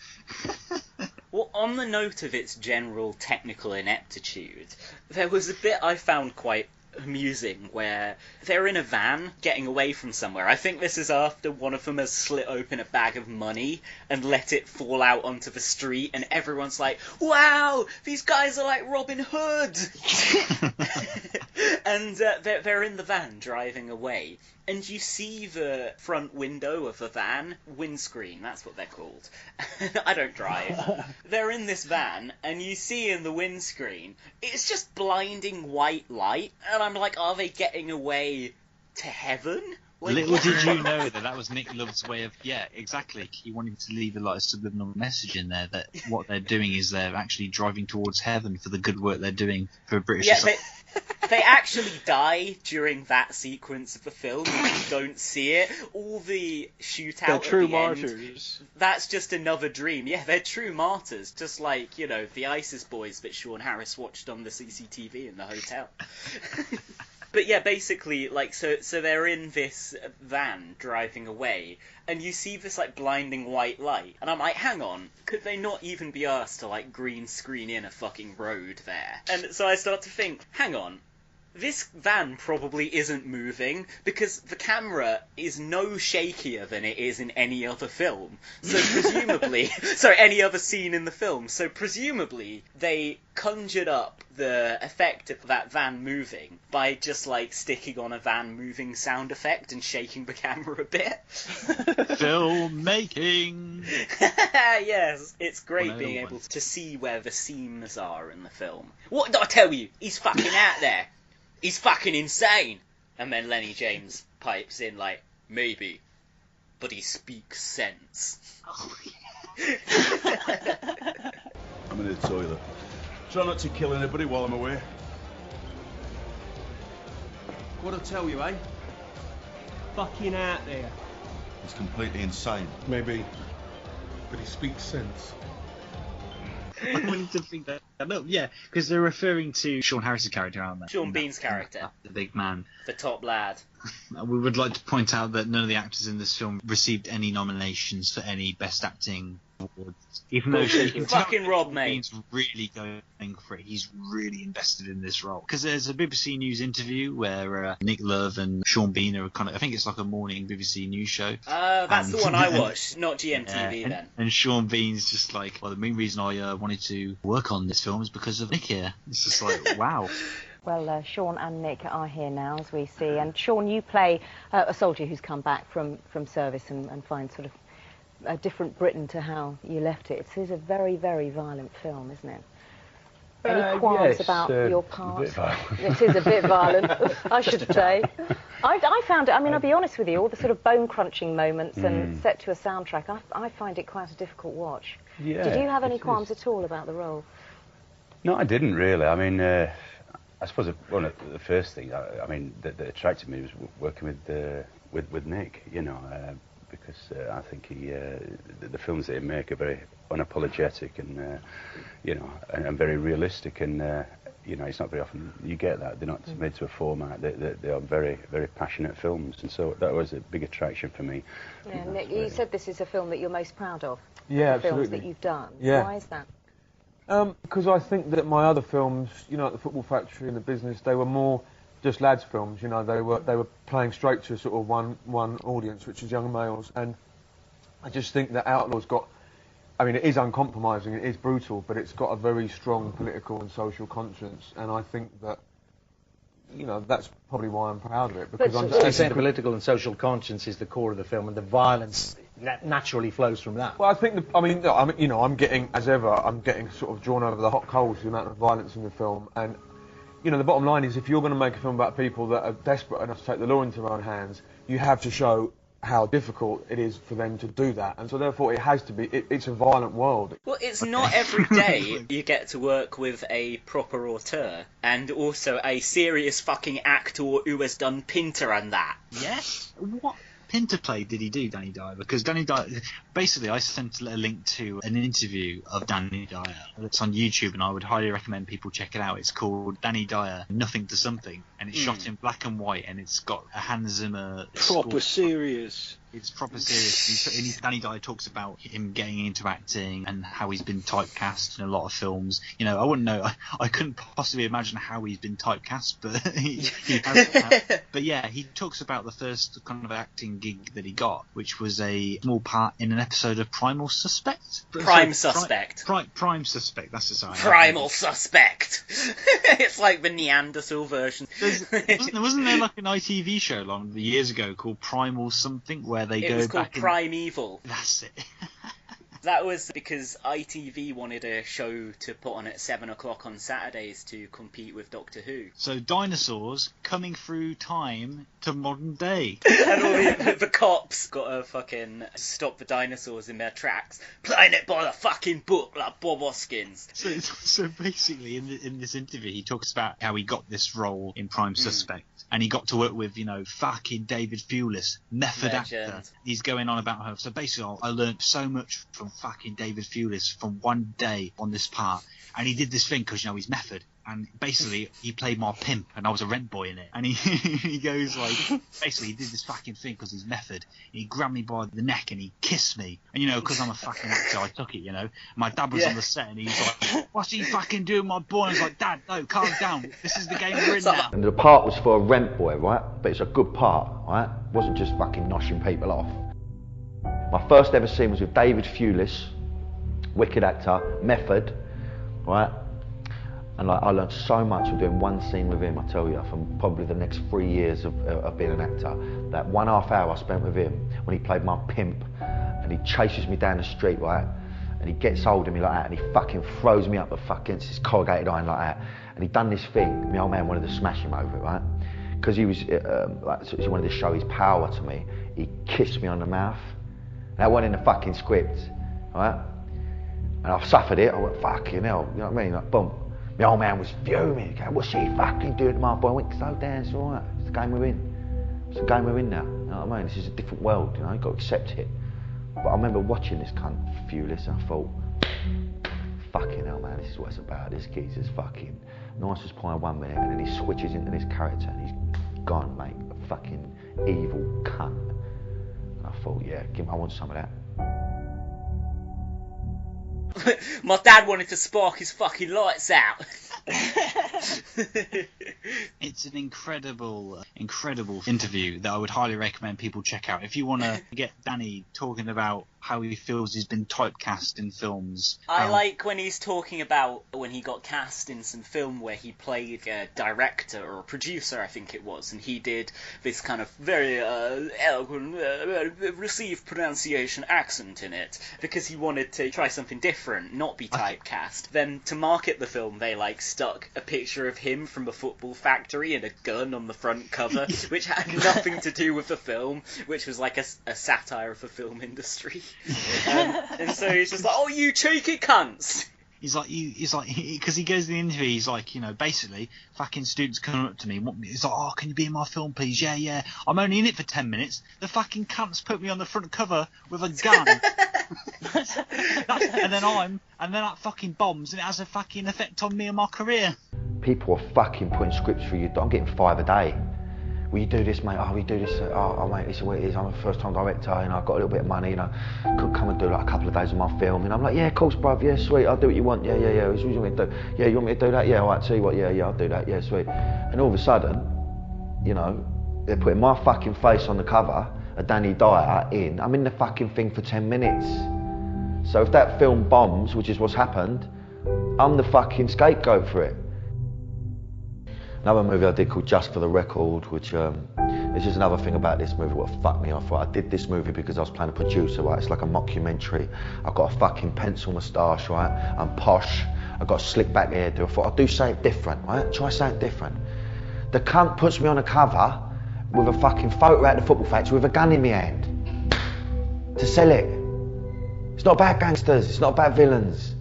Well, on the note of its general technical ineptitude, there was a bit I found quite amusing where they're in a van getting away from somewhere. I think this is after one of them has slit open a bag of money and let it fall out onto the street, and everyone's like, wow, these guys are like Robin Hood. And they're in the van driving away, and you see the front window of the van, windscreen, that's what they're called. I don't drive. They're in this van, and you see in the windscreen, it's just blinding white light, and I'm like, are they getting away to heaven? Like, little did you know that was Nick Love's way of, yeah, exactly. He wanted to leave a subliminal message in there that what they're doing is they're actually driving towards heaven for the good work they're doing for British society. They actually die during that sequence of the film. You don't see it. All the shootout they're true at the martyrs. End, that's just another dream. Yeah, they're true martyrs. Just like, you know, the ISIS boys that Sean Harris watched on the CCTV in the hotel. But yeah, basically, like, so they're in this van driving away, and you see this, like, blinding white light, and I'm like, hang on, could they not even be asked to, like, green screen in a fucking road there? And so I start to think, hang on, this van probably isn't moving because the camera is no shakier than it is in any other film. So presumably, sorry, any other scene in the film. So presumably they conjured up the effect of that van moving by just like sticking on a van moving sound effect and shaking the camera a bit. Filmmaking. Yes, it's great being able to see where the seams are in the film. What did I tell you? He's fucking out there. He's fucking insane! And then Lenny James pipes in like, maybe, but he speaks sense. I'm in the toilet. Try not to kill anybody while I'm away. What'd I tell you, eh? Fucking out there. He's completely insane. Maybe, but he speaks sense. I wanted to think that. No, yeah, because they're referring to Sean Harris's character, aren't they? Sean Bean's character. The big man. The top lad. We would like to point out that none of the actors in this film received any nominations for any Best Acting awards. Even though fucking Rob, mate. Bean's really going for it. He's really invested in this role. Because there's a BBC News interview where Nick Love and Sean Bean are kind of, I think it's like a morning BBC News show. That's the one I watched, not GMTV then. And Sean Bean's just like, well, the main reason I wanted to work on this film is because of Nick here. It's just like, wow. Well, Sean and Nick are here now, as we see. And Sean, you play a soldier who's come back from service and finds sort of a different Britain to how you left it. It is a very, very violent film, isn't it? Any qualms about your part? It is a bit violent, I should say. I found it, I mean, I'll be honest with you, all the sort of bone-crunching moments and set to a soundtrack, I find it quite a difficult watch. Yeah, did you have any qualms at all about the role? No, I didn't really. I mean, I suppose one of the first things I mean that attracted me was working with Nick, you know, because I think the films that he make are very unapologetic and you know, and very realistic, and you know, it's not very often you get that. They're not made to a format. They are very, very passionate films, and so that was a big attraction for me. Yeah, Nick, you said this is a film that you're most proud of. Yeah, the films absolutely. that you've done. Yeah. Why is that? Because I think that my other films, you know, like The Football Factory and The Business, they were more just lads' films. You know, they were playing straight to sort of one audience, which is young males. And I just think that Outlaw's got, I mean, it is uncompromising, it is brutal, but it's got a very strong political and social conscience. And I think that, you know, that's probably why I'm proud of it. Because I'm saying political and social conscience is the core of the film, and the violence naturally flows from that. Well, I think, you know, I'm getting, as ever, I'm getting sort of drawn over the hot coals, the amount of violence in the film. And, you know, the bottom line is, if you're going to make a film about people that are desperate enough to take the law into their own hands, you have to show how difficult it is for them to do that. And so therefore it has to be, it's a violent world. Well, it's not every day you get to work with a proper auteur and also a serious fucking actor who has done Pinter and that. Yes? What Pinter play did he do, Danny Dyer? Because Danny Dyer, basically I sent a link to an interview of Danny Dyer that's on YouTube, and I would highly recommend people check it out. It's called Danny Dyer Nothing to Something, and it's shot in black and white, and it's got a Hans Zimmer proper serious. It's proper serious. Danny Dyer talks about him getting into acting and how he's been typecast in a lot of films. You know, I wouldn't know. I couldn't possibly imagine how he's been typecast, but he has. But yeah, he talks about the first kind of acting gig that he got, which was a small part in an episode of Primal Suspect. Prime Suspect. Prime Suspect. That's the sign. Primal Suspect. It's like the Neanderthal version. Wasn't there like an ITV show long years ago called Primal something where they go was called back Primeval. That's it. That was because ITV wanted a show to put on at 7 o'clock on Saturdays to compete with Doctor Who. So dinosaurs coming through time to modern day. And all the cops got to fucking stop the dinosaurs in their tracks, playing it by the fucking book like Bob Hoskins. So basically in this interview he talks about how he got this role in Prime Suspect. And he got to work with, you know, fucking David Thewlis, method actor. He's going on about her. So basically, I learned so much from fucking David Thewlis from one day on this part. And he did this thing because, you know, he's method. and basically he played my pimp, and I was a rent boy in it. And he goes like, basically he did this fucking thing because he's method. He grabbed me by the neck and he kissed me. And you know, because I'm a fucking actor, I took it. You know, my dad was on the set and he's like, "What's he fucking doing, my boy?" And I was like, "Dad, no, calm down. This is the game we're in now." And the part was for a rent boy, right? But it's a good part, right? It wasn't just fucking noshing people off. My first ever scene was with David Thewlis, wicked actor, method, right? And like, I learned so much from doing one scene with him, I tell you, from probably the next 3 years of being an actor. That 1.5 hour I spent with him when he played my pimp, and he chases me down the street, right? And he gets hold of me like that, and he fucking throws me up the fucking his corrugated iron like that. And he done this thing, my old man wanted to smash him over it, right? Because he was, so he wanted to show his power to me. He kissed me on the mouth. That wasn't in the fucking script, right? And I suffered it. I went, fucking hell, you know what I mean? Like, boom. My old man was fuming. He goes, "What's she fucking doing to my boy?" I went, "Slow down, it's all right. It's the game we're in. It's the game we're in now." You know what I mean? This is a different world, you know, you've got to accept it. But I remember watching this cunt, Thewlis, and I thought, fucking hell, man, this is what it's about. This geezer's fucking nice as pie 1 minute, and then he switches into this character, and he's gone, mate, a fucking evil cunt. And I thought, yeah, I want some of that. My dad wanted to spark his fucking lights out. It's an incredible interview that I would highly recommend people check out. If you want to get Danny talking about how he feels he's been typecast in films. I like when he's talking about when he got cast in some film where he played a director or a producer, I think it was, and he did this kind of very eloquent, received pronunciation accent in it, because he wanted to try something different, not be typecast. Then to market the film, they like stuck a picture of him from a football factory and a gun on the front cover, which had nothing to do with the film, which was like a satire of the film industry. And so he's just like, "Oh, you cheeky cunts!" He's like, because he goes to the interview, he's like, you know, basically, fucking students come up to me, he's like, "Oh, can you be in my film, please?" Yeah. I'm only in it for 10 minutes. The fucking cunts put me on the front cover with a gun. and then that fucking bombs, and it has a fucking effect on me and my career. People are fucking putting scripts for you. I'm getting 5 a day. "Will you do this, mate? Oh, we do this. Oh, mate, this is what it is. I'm a first-time director, and I've got a little bit of money, and I could come and do like a couple of days of my film." And I'm like, "Yeah, of course, bruv. Yeah, sweet. I'll do what you want. Yeah. What you want me to do? Yeah, you want me to do that? Yeah, all right. Tell you what. Yeah, I'll do that. Yeah, sweet." And all of a sudden, you know, they're putting my fucking face on the cover of Danny Dyer in. I'm in the fucking thing for 10 minutes. So if that film bombs, which is what's happened, I'm the fucking scapegoat for it. Another movie I did called Just for the Record, which this is another thing about this movie, what fucked me off. Right? I did this movie because I was playing a producer, right? It's like a mockumentary. I've got a fucking pencil moustache, right? I'm posh. I've got a slick back hairdo. I thought, I'll do something different, right? Try something different. The cunt puts me on a cover with a fucking photo out of the football factory with a gun in my hand to sell it. It's not about gangsters. It's not about villains.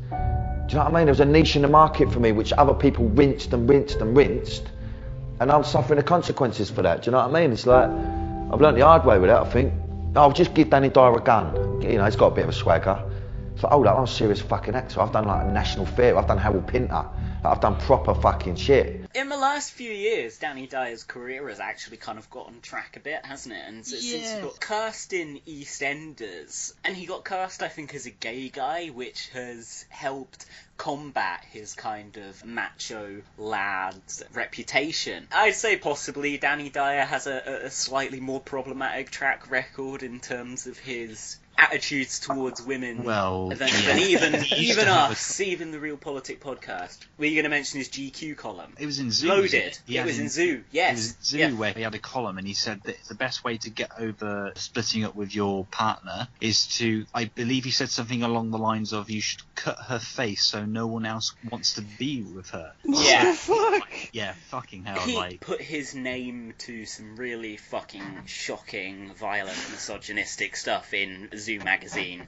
Do you know what I mean? There was a niche in the market for me which other people rinsed, and I'm suffering the consequences for that. Do you know what I mean? It's like, I've learnt the hard way with that, I think. I'll just give Danny Dyer a gun. You know, he's got a bit of a swagger. It's like, hold up, I'm a serious fucking actor. I've done like a National Theatre, I've done Harold Pinter. Like, I've done proper fucking shit. In the last few years, Danny Dyer's career has actually kind of got on track a bit, hasn't it? And since he got cast in EastEnders, and he got cast, I think, as a gay guy, which has helped combat his kind of macho lad's reputation. I'd say possibly Danny Dyer has a slightly more problematic track record in terms of his attitudes towards women than even us, even the Real Politik podcast. Were you going to mention his GQ column? It was in Zoo. Loaded. It was in Zoo, yes. It was in Zoo where he had a column, and he said that the best way to get over splitting up with your partner is to, I believe he said something along the lines of, you should cut her face so no one else wants to be with her. Yeah. Yeah, fucking hell. He put his name to some really fucking shocking, violent, misogynistic stuff in Zoo magazine,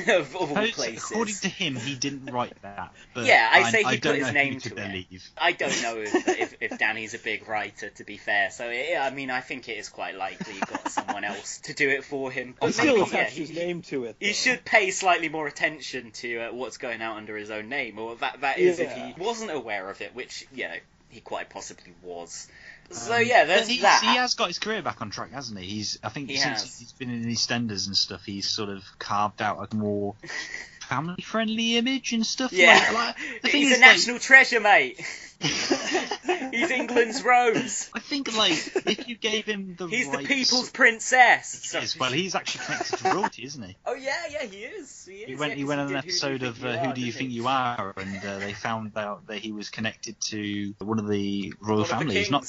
of all places. According to him, he didn't write that. But yeah, I say he put his name to believe. it. I don't know if Danny's a big writer, to be fair. So, I mean, I think it is quite likely he got someone someone else to do it for him. He But still maybe, attached his name to it. he should pay slightly more attention to what's going out under his own name, or that is if he wasn't aware of it, which, he quite possibly was. So there's that. He has got his career back on track, hasn't he? I think since he's been in EastEnders and stuff, he's sort of carved out a more family-friendly image and stuff. Yeah, he's a national treasure, mate. He's England's Rose. I think, if you gave him the He's right... the people's princess. Well, he's actually connected to royalty, isn't he? Oh, yeah, he is. He went on an episode of Who Do You Think You Are, and they found out that he was connected to one of the royal families. Not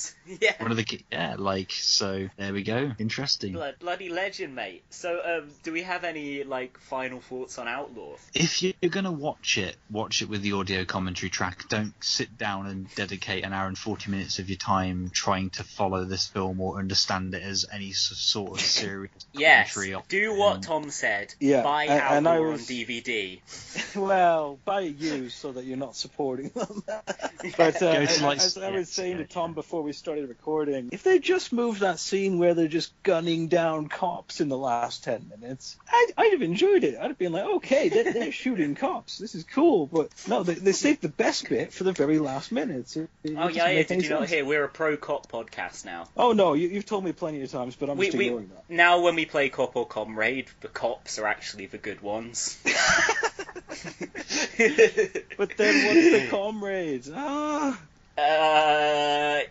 one of the so there we go. Interesting. Bloody legend, mate. So, do we have any, final thoughts on Outlaw? If you're going to watch it with the audio commentary track. Don't sit down and dedicate an hour and 40 minutes of your time trying to follow this film or understand it as any sort of serious commentary. Do what Tom said. Yeah, buy Outlaw on DVD. Well, buy it used so that you're not supporting them. But as I was saying to Tom before we started recording, if they just moved that scene where they're just gunning down cops in the last 10 minutes, I'd have enjoyed it. I'd have been like, okay, they're shooting cops. This is cool. But no, they saved the best bit for the very last minutes. Did you not hear? We're a pro-cop podcast now. Oh, no, you've told me plenty of times, but I'm just ignoring that. Now when we play Cop or Comrade, the cops are actually the good ones. But then what's the comrades?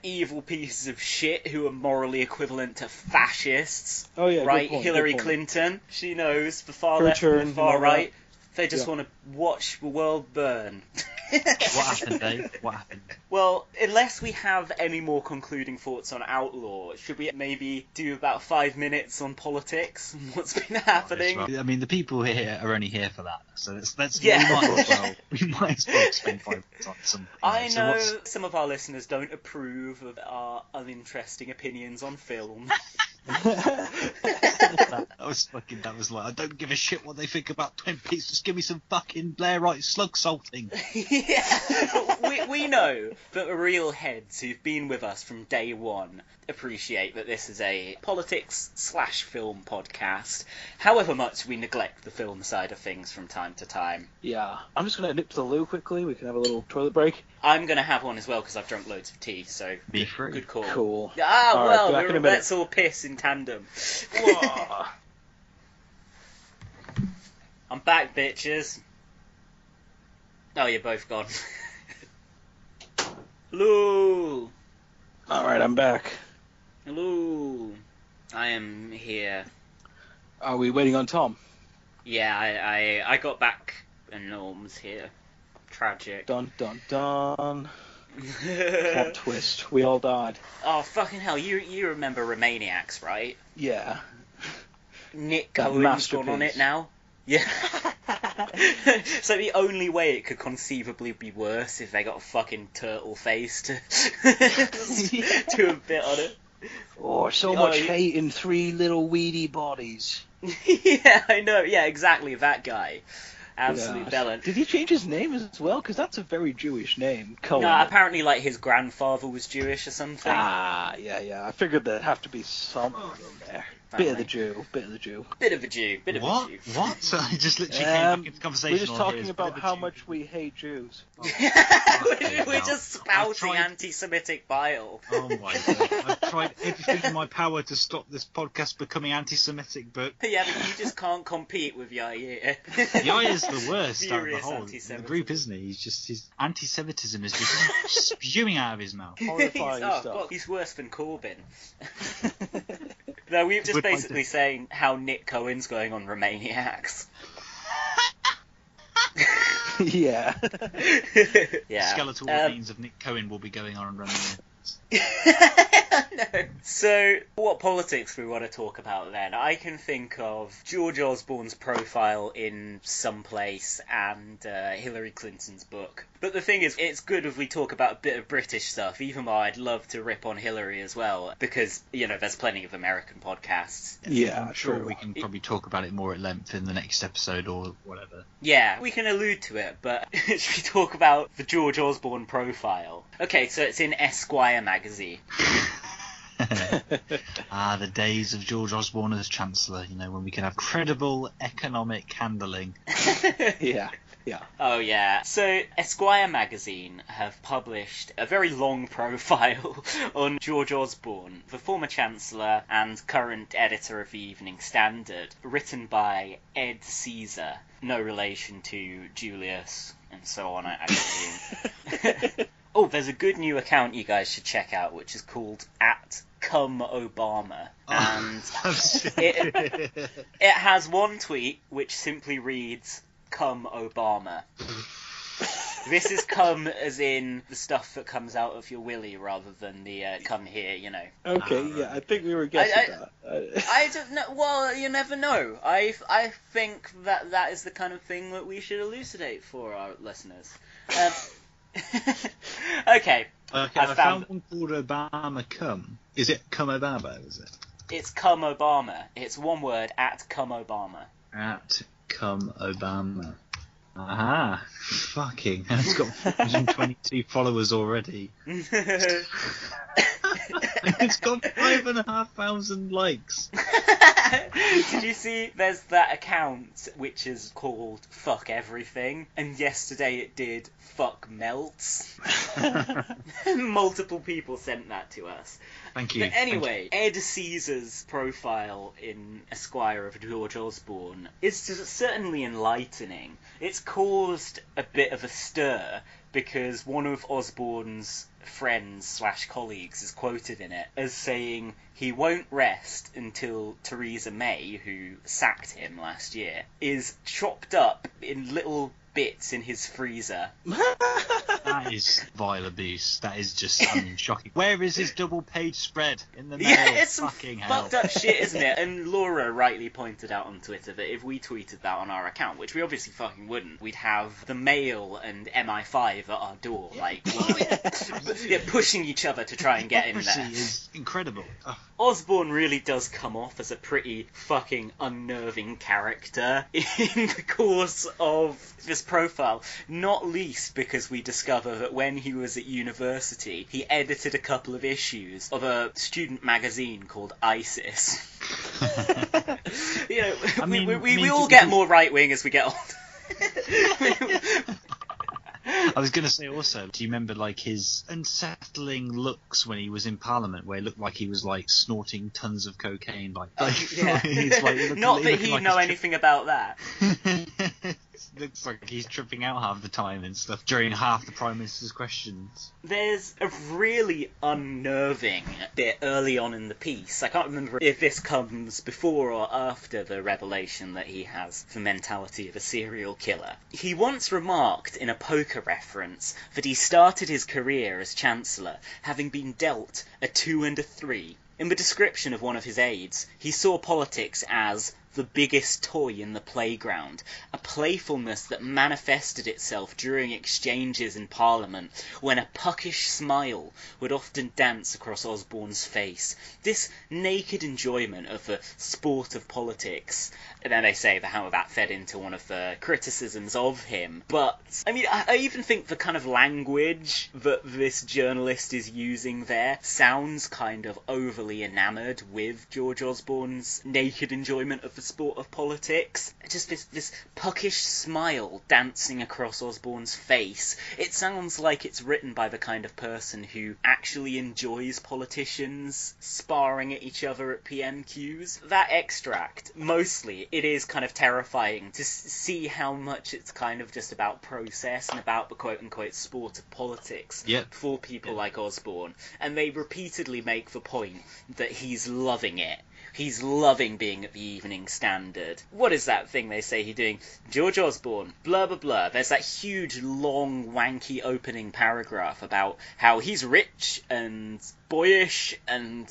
Evil pieces of shit who are morally equivalent to fascists. Oh, yeah, right? good point, Hillary good point. Clinton, she knows, the far Her left turn, and the far right. that. They just want to watch the world burn. What happened, Dave? What happened? Well, unless we have any more concluding thoughts on Outlaw, should we maybe do about 5 minutes on politics and what's been happening? I mean, the people here are only here for that, so let's we might as well spend 5 minutes on something. I know some of our listeners don't approve of our uninteresting opinions on film. that was like, I don't give a shit what they think about Twin Peaks, just give me some fucking Blairite slug salting. we know that the real heads who've been with us from day one appreciate that this is a politics/film podcast, however much we neglect the film side of things from time to time. Yeah. I'm just going to nip to the loo quickly. We can have a little toilet break. I'm going to have one as well because I've drunk loads of tea, so be free. Good call. Cool. Let's all piss in tandem. I'm back, bitches. Oh, you're both gone. Hello. Alright, I'm back. Hello. I am here. Are we waiting on Tom? Yeah, I got back and Norm's here. Tragic. Dun dun dun. Plot twist. We all died. Oh, fucking hell. You remember Romaniacs, right? Yeah. Nick Cohen's gone on it now. Yeah. So the only way it could conceivably be worse if they got a fucking turtle face to do a bit on it. Oh, so much hate in 3 little weedy bodies. Yeah, I know. Yeah, exactly. That guy. Absolute bellend. Did he change his name as well? Because that's a very Jewish name. Cohen. No, apparently, his grandfather was Jewish or something. Ah, yeah. I figured there'd have to be something in there. Bit of the Jew. Bit of a Jew. What? I just literally came back into conversation. We're just talking about how much we hate Jews. We're just spouting anti-Semitic bile. Oh my god. I've tried everything in my power to stop this podcast becoming anti-Semitic, but... Yeah, but you just can't compete with Yair. Yair's the worst out of the whole the group, isn't he? His anti-Semitism is just spewing out of his mouth. Horrifying stuff. God, he's worse than Corbyn. No, we're just basically saying how Nick Cohen's going on Romaniacs. Yeah. Yeah. Skeletal remains of Nick Cohen will be going on Romaniacs. No. So, what politics we want to talk about then? I can think of George Osborne's profile in some place and Hillary Clinton's book. But the thing is, it's good if we talk about a bit of British stuff, even though I'd love to rip on Hillary as well, because, there's plenty of American podcasts. Yeah, I'm sure we can probably talk about it more at length in the next episode or whatever. Yeah, we can allude to it, but should we talk about the George Osborne profile? Okay, so it's in Esquire magazine. The days of George Osborne as Chancellor, when we can have credible economic handling. Yeah. Oh, yeah. So, Esquire magazine have published a very long profile on George Osborne, the former Chancellor and current editor of the Evening Standard, written by Ed Caesar, no relation to Julius, and so on, I presume. Oh, there's a good new account you guys should check out, which is called @ComeObama. And it has one tweet which simply reads, "Come Obama." This is cum as in the stuff that comes out of your willy rather than the come here, Okay, I think we were guessing that. I don't know. Well, you never know. I think that is the kind of thing that we should elucidate for our listeners. Okay. I found one called Obama Cum. Is it Come Obama, is it? It's Come Obama. It's one word, @ComeObama. @Come Obama. Aha. Fucking. And it's got 422 followers already. It's got 5,500 likes. Did you see there's that account which is called Fuck Everything, and yesterday it did Fuck Melts? Multiple people sent that to us. Thank you. But anyway, Ed Caesar's profile in Esquire of George Osborne is certainly enlightening. It's caused a bit of a stir because one of Osborne's friends/colleagues is quoted in it as saying he won't rest until Theresa May, who sacked him last year, is chopped up in little bits in his freezer. That is vile abuse. That is just shocking. Where is his double-page spread in the mail? Yeah, it's some fucking fucked up shit, isn't it? And Laura rightly pointed out on Twitter that if we tweeted that on our account, which we obviously fucking wouldn't, we'd have the Mail and MI5 at our door, pushing each other to try and get in there. Is incredible. Oh. Osborne really does come off as a pretty fucking unnerving character in the course of this profile, not least because we discover that when he was at university, he edited a couple of issues of a student magazine called ISIS. We all get more right-wing as we get older. I was going to say also, do you remember his unsettling looks when he was in Parliament, where it looked like he was snorting tons of cocaine? Yeah. Not that he'd know anything about that. Looks like he's tripping out half the time and stuff during half the Prime Minister's questions. There's a really unnerving bit early on in the piece. I can't remember if this comes before or after the revelation that he has the mentality of a serial killer. He once remarked in a poker reference that he started his career as Chancellor having been dealt a 2 and a 3. In the description of one of his aides, he saw politics as the biggest toy in the playground, a playfulness that manifested itself during exchanges in Parliament, when a puckish smile would often dance across Osborne's face. This naked enjoyment of the sport of politics. And then they say how that fed into one of the criticisms of him. But, I even think the kind of language that this journalist is using there sounds kind of overly enamoured with George Osborne's naked enjoyment of the sport of politics. Just this puckish smile dancing across Osborne's face. It sounds like it's written by the kind of person who actually enjoys politicians sparring at each other at PMQs. That extract, mostly, it is kind of terrifying to see how much it's kind of just about process and about the quote-unquote sport of politics for people like Osborne. And they repeatedly make the point that he's loving it. He's loving being at the Evening Standard. What is that thing they say he's doing? George Osborne, blah, blah, blah. There's that huge, long, wanky opening paragraph about how he's rich and boyish and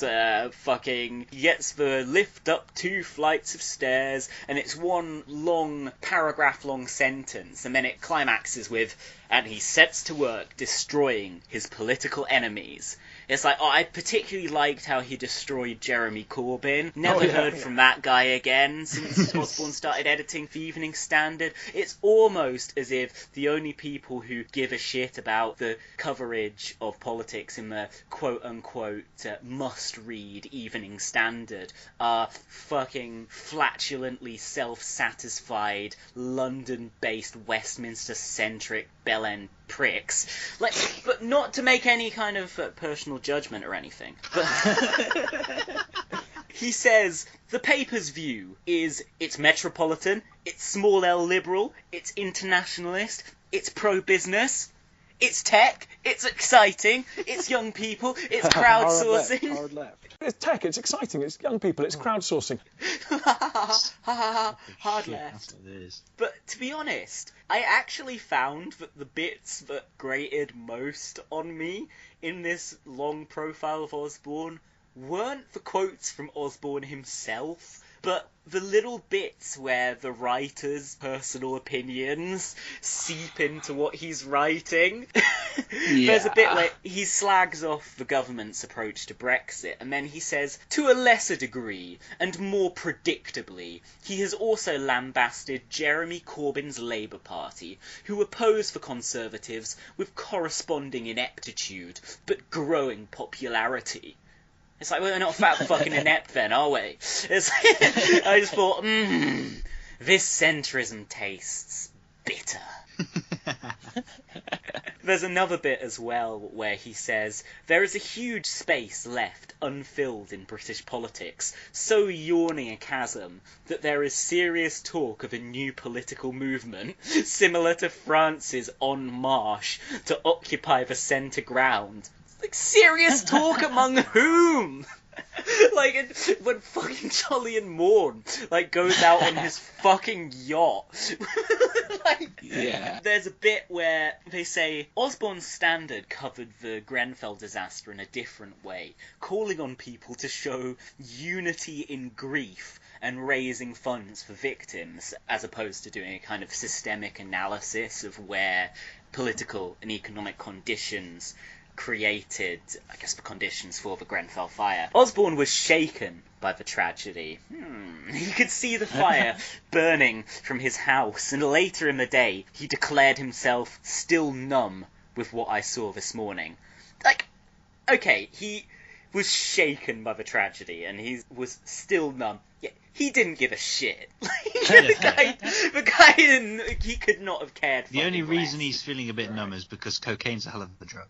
fucking gets the lift up 2 flights of stairs, and it's one long, paragraph-long sentence, and then it climaxes with, and he sets to work destroying his political enemies. It's like, I particularly liked how he destroyed Jeremy Corbyn. Never heard from that guy again since Osborne started editing for Evening Standard. It's almost as if the only people who give a shit about the coverage of politics in the quote-unquote must-read Evening Standard are fucking flatulently self-satisfied, London-based, Westminster-centric bell-end pricks. Like, but not to make any kind of personal judgment or anything. But he says the paper's view is it's metropolitan, it's small L liberal, it's internationalist, it's pro-business, it's tech, it's exciting, it's young people, it's crowdsourcing. Hard left. It's tech, it's exciting, it's young people, it's crowdsourcing. Hard left. But to be honest, I actually found that the bits that grated most on me in this long profile of Osborne weren't the quotes from Osborne himself, but the little bits where the writer's personal opinions seep into what he's writing. There's a bit where he slags off the government's approach to Brexit, and then he says, to a lesser degree, and more predictably, he has also lambasted Jeremy Corbyn's Labour Party, who oppose the Conservatives with corresponding ineptitude, but growing popularity. It's like, we're not fat fucking inept then, are we? It's like, I just thought, this centrism tastes bitter. There's another bit as well where he says, there is a huge space left unfilled in British politics, so yawning a chasm that there is serious talk of a new political movement, similar to France's En Marche, to occupy the centre ground. Like, serious talk among whom? Like, when fucking Jolly and Morn, like, goes out on his fucking yacht. There's a bit where they say, Osborne's Standard covered the Grenfell disaster in a different way, calling on people to show unity in grief and raising funds for victims, as opposed to doing a kind of systemic analysis of where political and economic conditions created, I guess, the conditions for the Grenfell fire. Osborne was shaken by the tragedy. He could see the fire burning from his house, and later in the day he declared himself still numb with what I saw this morning. Like, okay, he was shaken by the tragedy, and he was still numb. Yeah, he didn't give a shit. The guy didn't. He could not have cared. The only reason he's feeling a bit numb is because cocaine's a hell of a drug.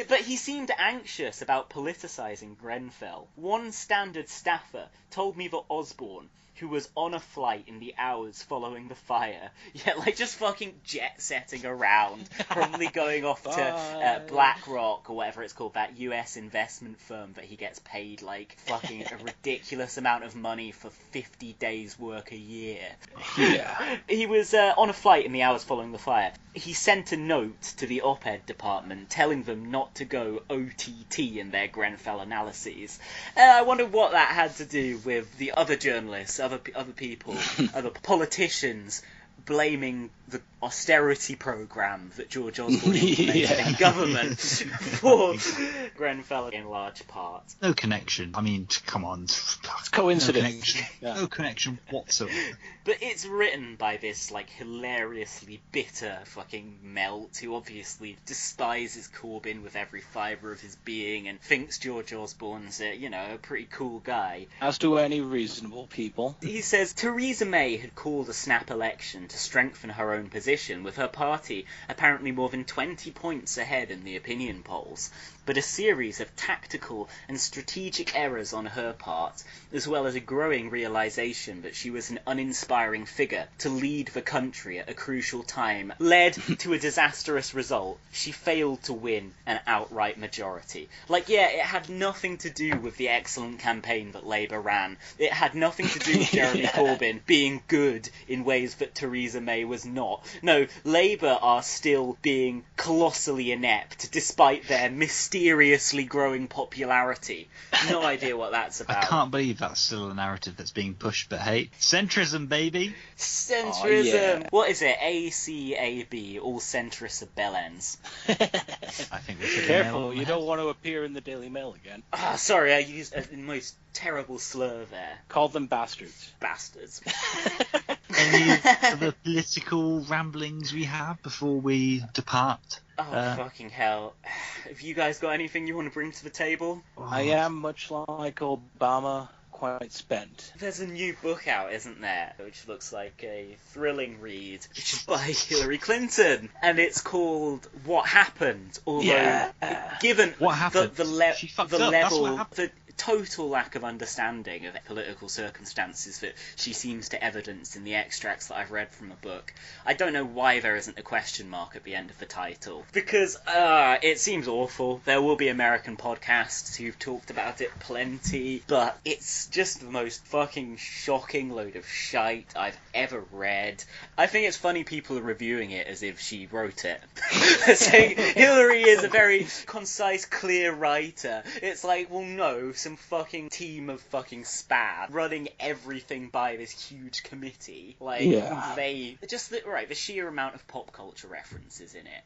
But he seemed anxious about politicising Grenfell. One Standard staffer told me that Osborne, who was on a flight in the hours following the fire, just fucking jet-setting around, probably going off to BlackRock, or whatever it's called, that US investment firm that he gets paid, like, fucking a ridiculous amount of money for 50 days' work a year. Yeah. He was on a flight in the hours following the fire. He sent a note to the op-ed department telling them not to go OTT in their Grenfell analyses. And I wonder what that had to do with the other journalists, other people, other politicians blaming the austerity programme that George Osborne implemented in government for Grenfell in large part. No connection. I mean, come on. It's coincidence. No connection whatsoever. But it's written by this, like, hilariously bitter fucking melt who obviously despises Corbyn with every fibre of his being and thinks George Osborne's a pretty cool guy. As do any reasonable people. He says Theresa May had called a snap election to strengthen her own position, with her party apparently more than 20 points ahead in the opinion polls. But a series of tactical and strategic errors on her part, as well as a growing realisation that she was an uninspiring figure to lead the country at a crucial time, led to a disastrous result. She failed to win an outright majority. It had nothing to do with the excellent campaign that Labour ran. It had nothing to do with Jeremy Corbyn being good in ways that Theresa May was not. No, Labour are still being colossally inept, despite their mysterious mysteriously growing popularity. No idea what that's about. I can't believe that's still a narrative that's being pushed, but hey, centrism, baby. Centrism. Oh, yeah. What is it? ACAB, all centrists are bellends. I think we should Careful, you don't want to appear in the Daily Mail again. Ah, sorry, I used the most terrible slur there. Call them bastards. Bastards. Any other political ramblings we have before we depart? Oh, fucking hell. Have you guys got anything you want to bring to the table? I am, much like Obama, quite spent. There's a new book out, isn't there? Which looks like a thrilling read, which is by Hillary Clinton. And it's called What Happened. Although, given What happened? the She fucked level, up. That's what happened. the total lack of understanding of political circumstances that she seems to evidence in the extracts that I've read from the book, I don't know why there isn't a question mark at the end of the title. Because it seems awful. There will be American podcasts who've talked about it plenty, but it's just the most fucking shocking load of shite I've ever read. I think it's funny people are reviewing it as if she wrote it. Saying Hillary is a very concise, clear writer. It's like, well, no, some fucking team of fucking spad running everything by this huge committee. Like, they just the sheer amount of pop culture references in it.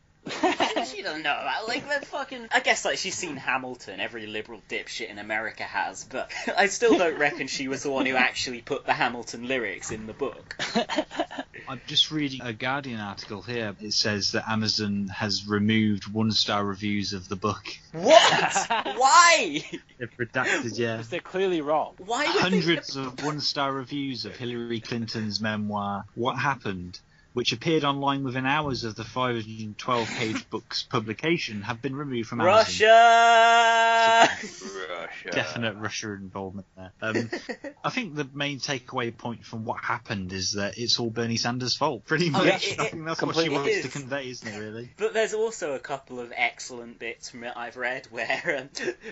She doesn't know about, like, that fucking... I guess, like, she's seen Hamilton, every liberal dipshit in America has, but I still don't reckon she was the one who actually put the Hamilton lyrics in the book. I'm just reading a Guardian article here. It says that Amazon has removed one-star reviews of the book. What? Why? They've redacted, yeah. Because they're clearly wrong. Why? Hundreds of one-star reviews of Hillary Clinton's memoir, What Happened, which appeared online within hours of the 512-page book's publication, have been removed from Amazon. Russia! Definite Russia involvement there. I think the main takeaway point from What Happened is that it's all Bernie Sanders' fault, pretty much. I think that's what she wants to convey, isn't it, really? But there's also a couple of excellent bits from it I've read where,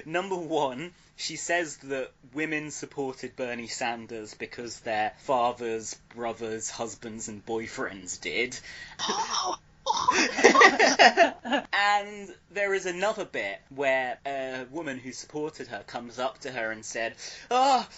number one, she says that women supported Bernie Sanders because their fathers, brothers, husbands and boyfriends did. And there is another bit where a woman who supported her comes up to her and said,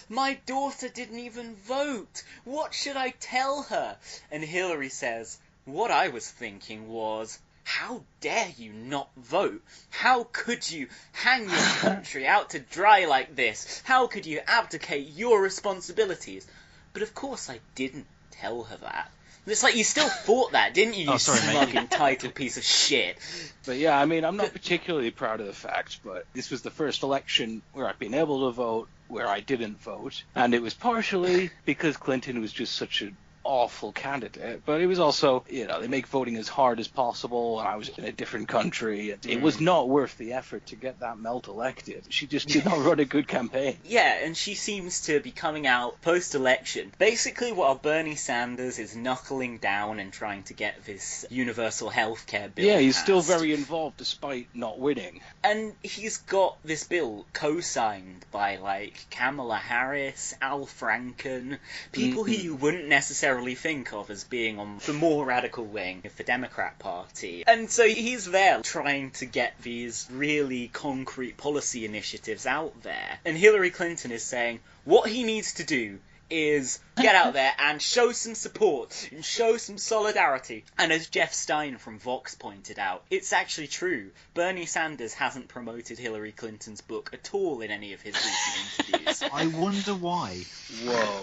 my daughter didn't even vote. What should I tell her? And Hillary says, what I was thinking was, how dare you not vote? How could you hang your country out to dry like this? How could you abdicate your responsibilities? But of course I didn't tell her that. It's like you still thought that, didn't you, you smug, entitled piece of shit? But yeah, I mean, I'm not particularly proud of the fact, but this was the first election where I've been able to vote, where I didn't vote. And it was partially because Clinton was just such an awful candidate, but it was also, they make voting as hard as possible, and I was in a different country, and it was not worth the effort to get that melt elected. She just did not run a good campaign. Yeah, and she seems to be coming out post-election, basically while Bernie Sanders is knuckling down and trying to get this universal healthcare bill he's passed. still very involved despite not winning. And he's got this bill co-signed by, like, Kamala Harris, Al Franken, people who you wouldn't necessarily think of as being on the more radical wing of the Democrat Party. And so he's there trying to get these really concrete policy initiatives out there. And Hillary Clinton is saying what he needs to do is get out there and show some support and show some solidarity. And as Jeff Stein from Vox pointed out, it's actually true. Bernie Sanders hasn't promoted Hillary Clinton's book at all in any of his recent interviews. I wonder why. Whoa.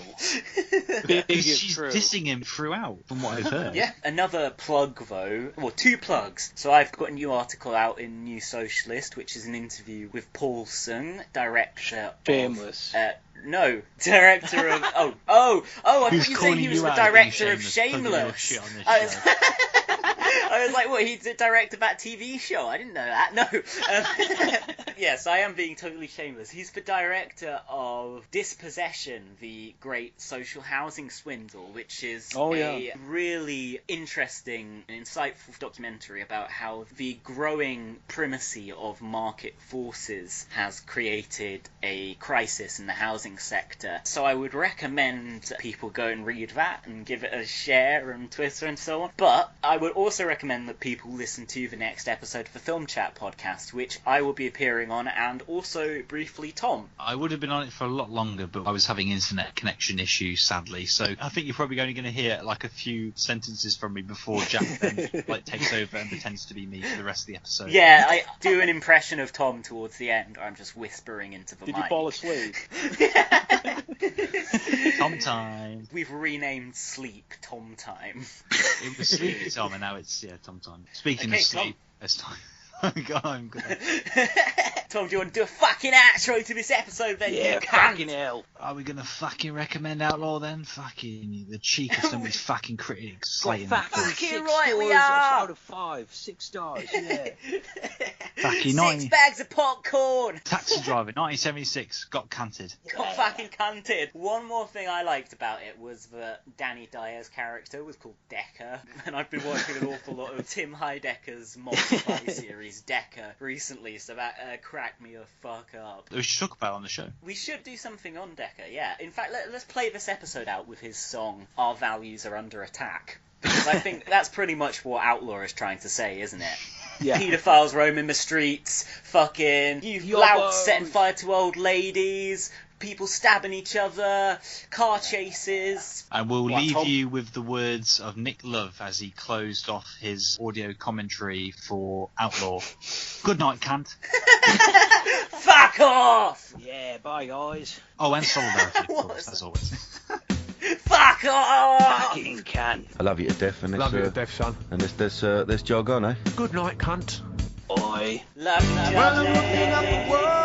She's dissing him throughout, from what I've heard. Yeah, another plug though, well, two plugs. So I've got a new article out in New Socialist, which is an interview with Paul Sung, director Shameless. No, director of... I thought you said he was the director of Shameless. I was like, what, he's the director of that TV show? I didn't know that, no. Yes, I am being totally shameless. He's the director of Dispossession, the great social housing swindle, which is a really interesting and insightful documentary about how the growing primacy of market forces has created a crisis in the housing sector. So I would recommend people go and read that and give it a share on Twitter and so on. But I would also recommend recommend that people listen to the next episode of the Film Chat podcast, which I will be appearing on, and also briefly Tom. I would have been on it for a lot longer, but I was having internet connection issues, sadly. So I think you're probably only going to hear like a few sentences from me before Jack then like takes over and pretends to be me for the rest of the episode. Yeah, I do an impression of Tom towards the end. I'm just whispering into the mic. Did you fall asleep? Tom time. We've renamed sleep Tom time. It was sleepy Tom, and now it's Tom time. Speaking of sleep, it's time. I'm good. Tom, do you want to do a fucking outro to this episode then? Yeah, fucking hell. Are we gonna fucking recommend Outlaw then? Fucking the cheek of some of these fucking critics. Fucking right, we are. Out of 5, 6 stars. Yeah. Fucking 6 bags of popcorn. Taxi Driver, 1976, got cunted. Got fucking cunted. One more thing I liked about it was that Danny Dyer's character was called Decker, and I've been watching an awful lot of Tim Heidecker's multiply series Decker recently, so that cracked me the fuck up. We should talk about it on the show. We should do something on Decker, yeah. In fact, let's play this episode out with his song "Our Values Are Under Attack," because I think that's pretty much what Outlaw is trying to say, isn't it? Yeah. Paedophiles roaming the streets, fucking louts setting fire to old ladies, people stabbing each other, car chases. And we'll leave you with the words of Nick Love as he closed off his audio commentary for Outlaw. Good night, cunt. Fuck off! Yeah, bye guys. Oh, and solidarity, of course, as always. Fuck off! Fucking cunt. I love you to death, and Love you to death, son. And let's jog on, eh? Good night, cunt. Oi. Love you. Well, I'm looking at the world.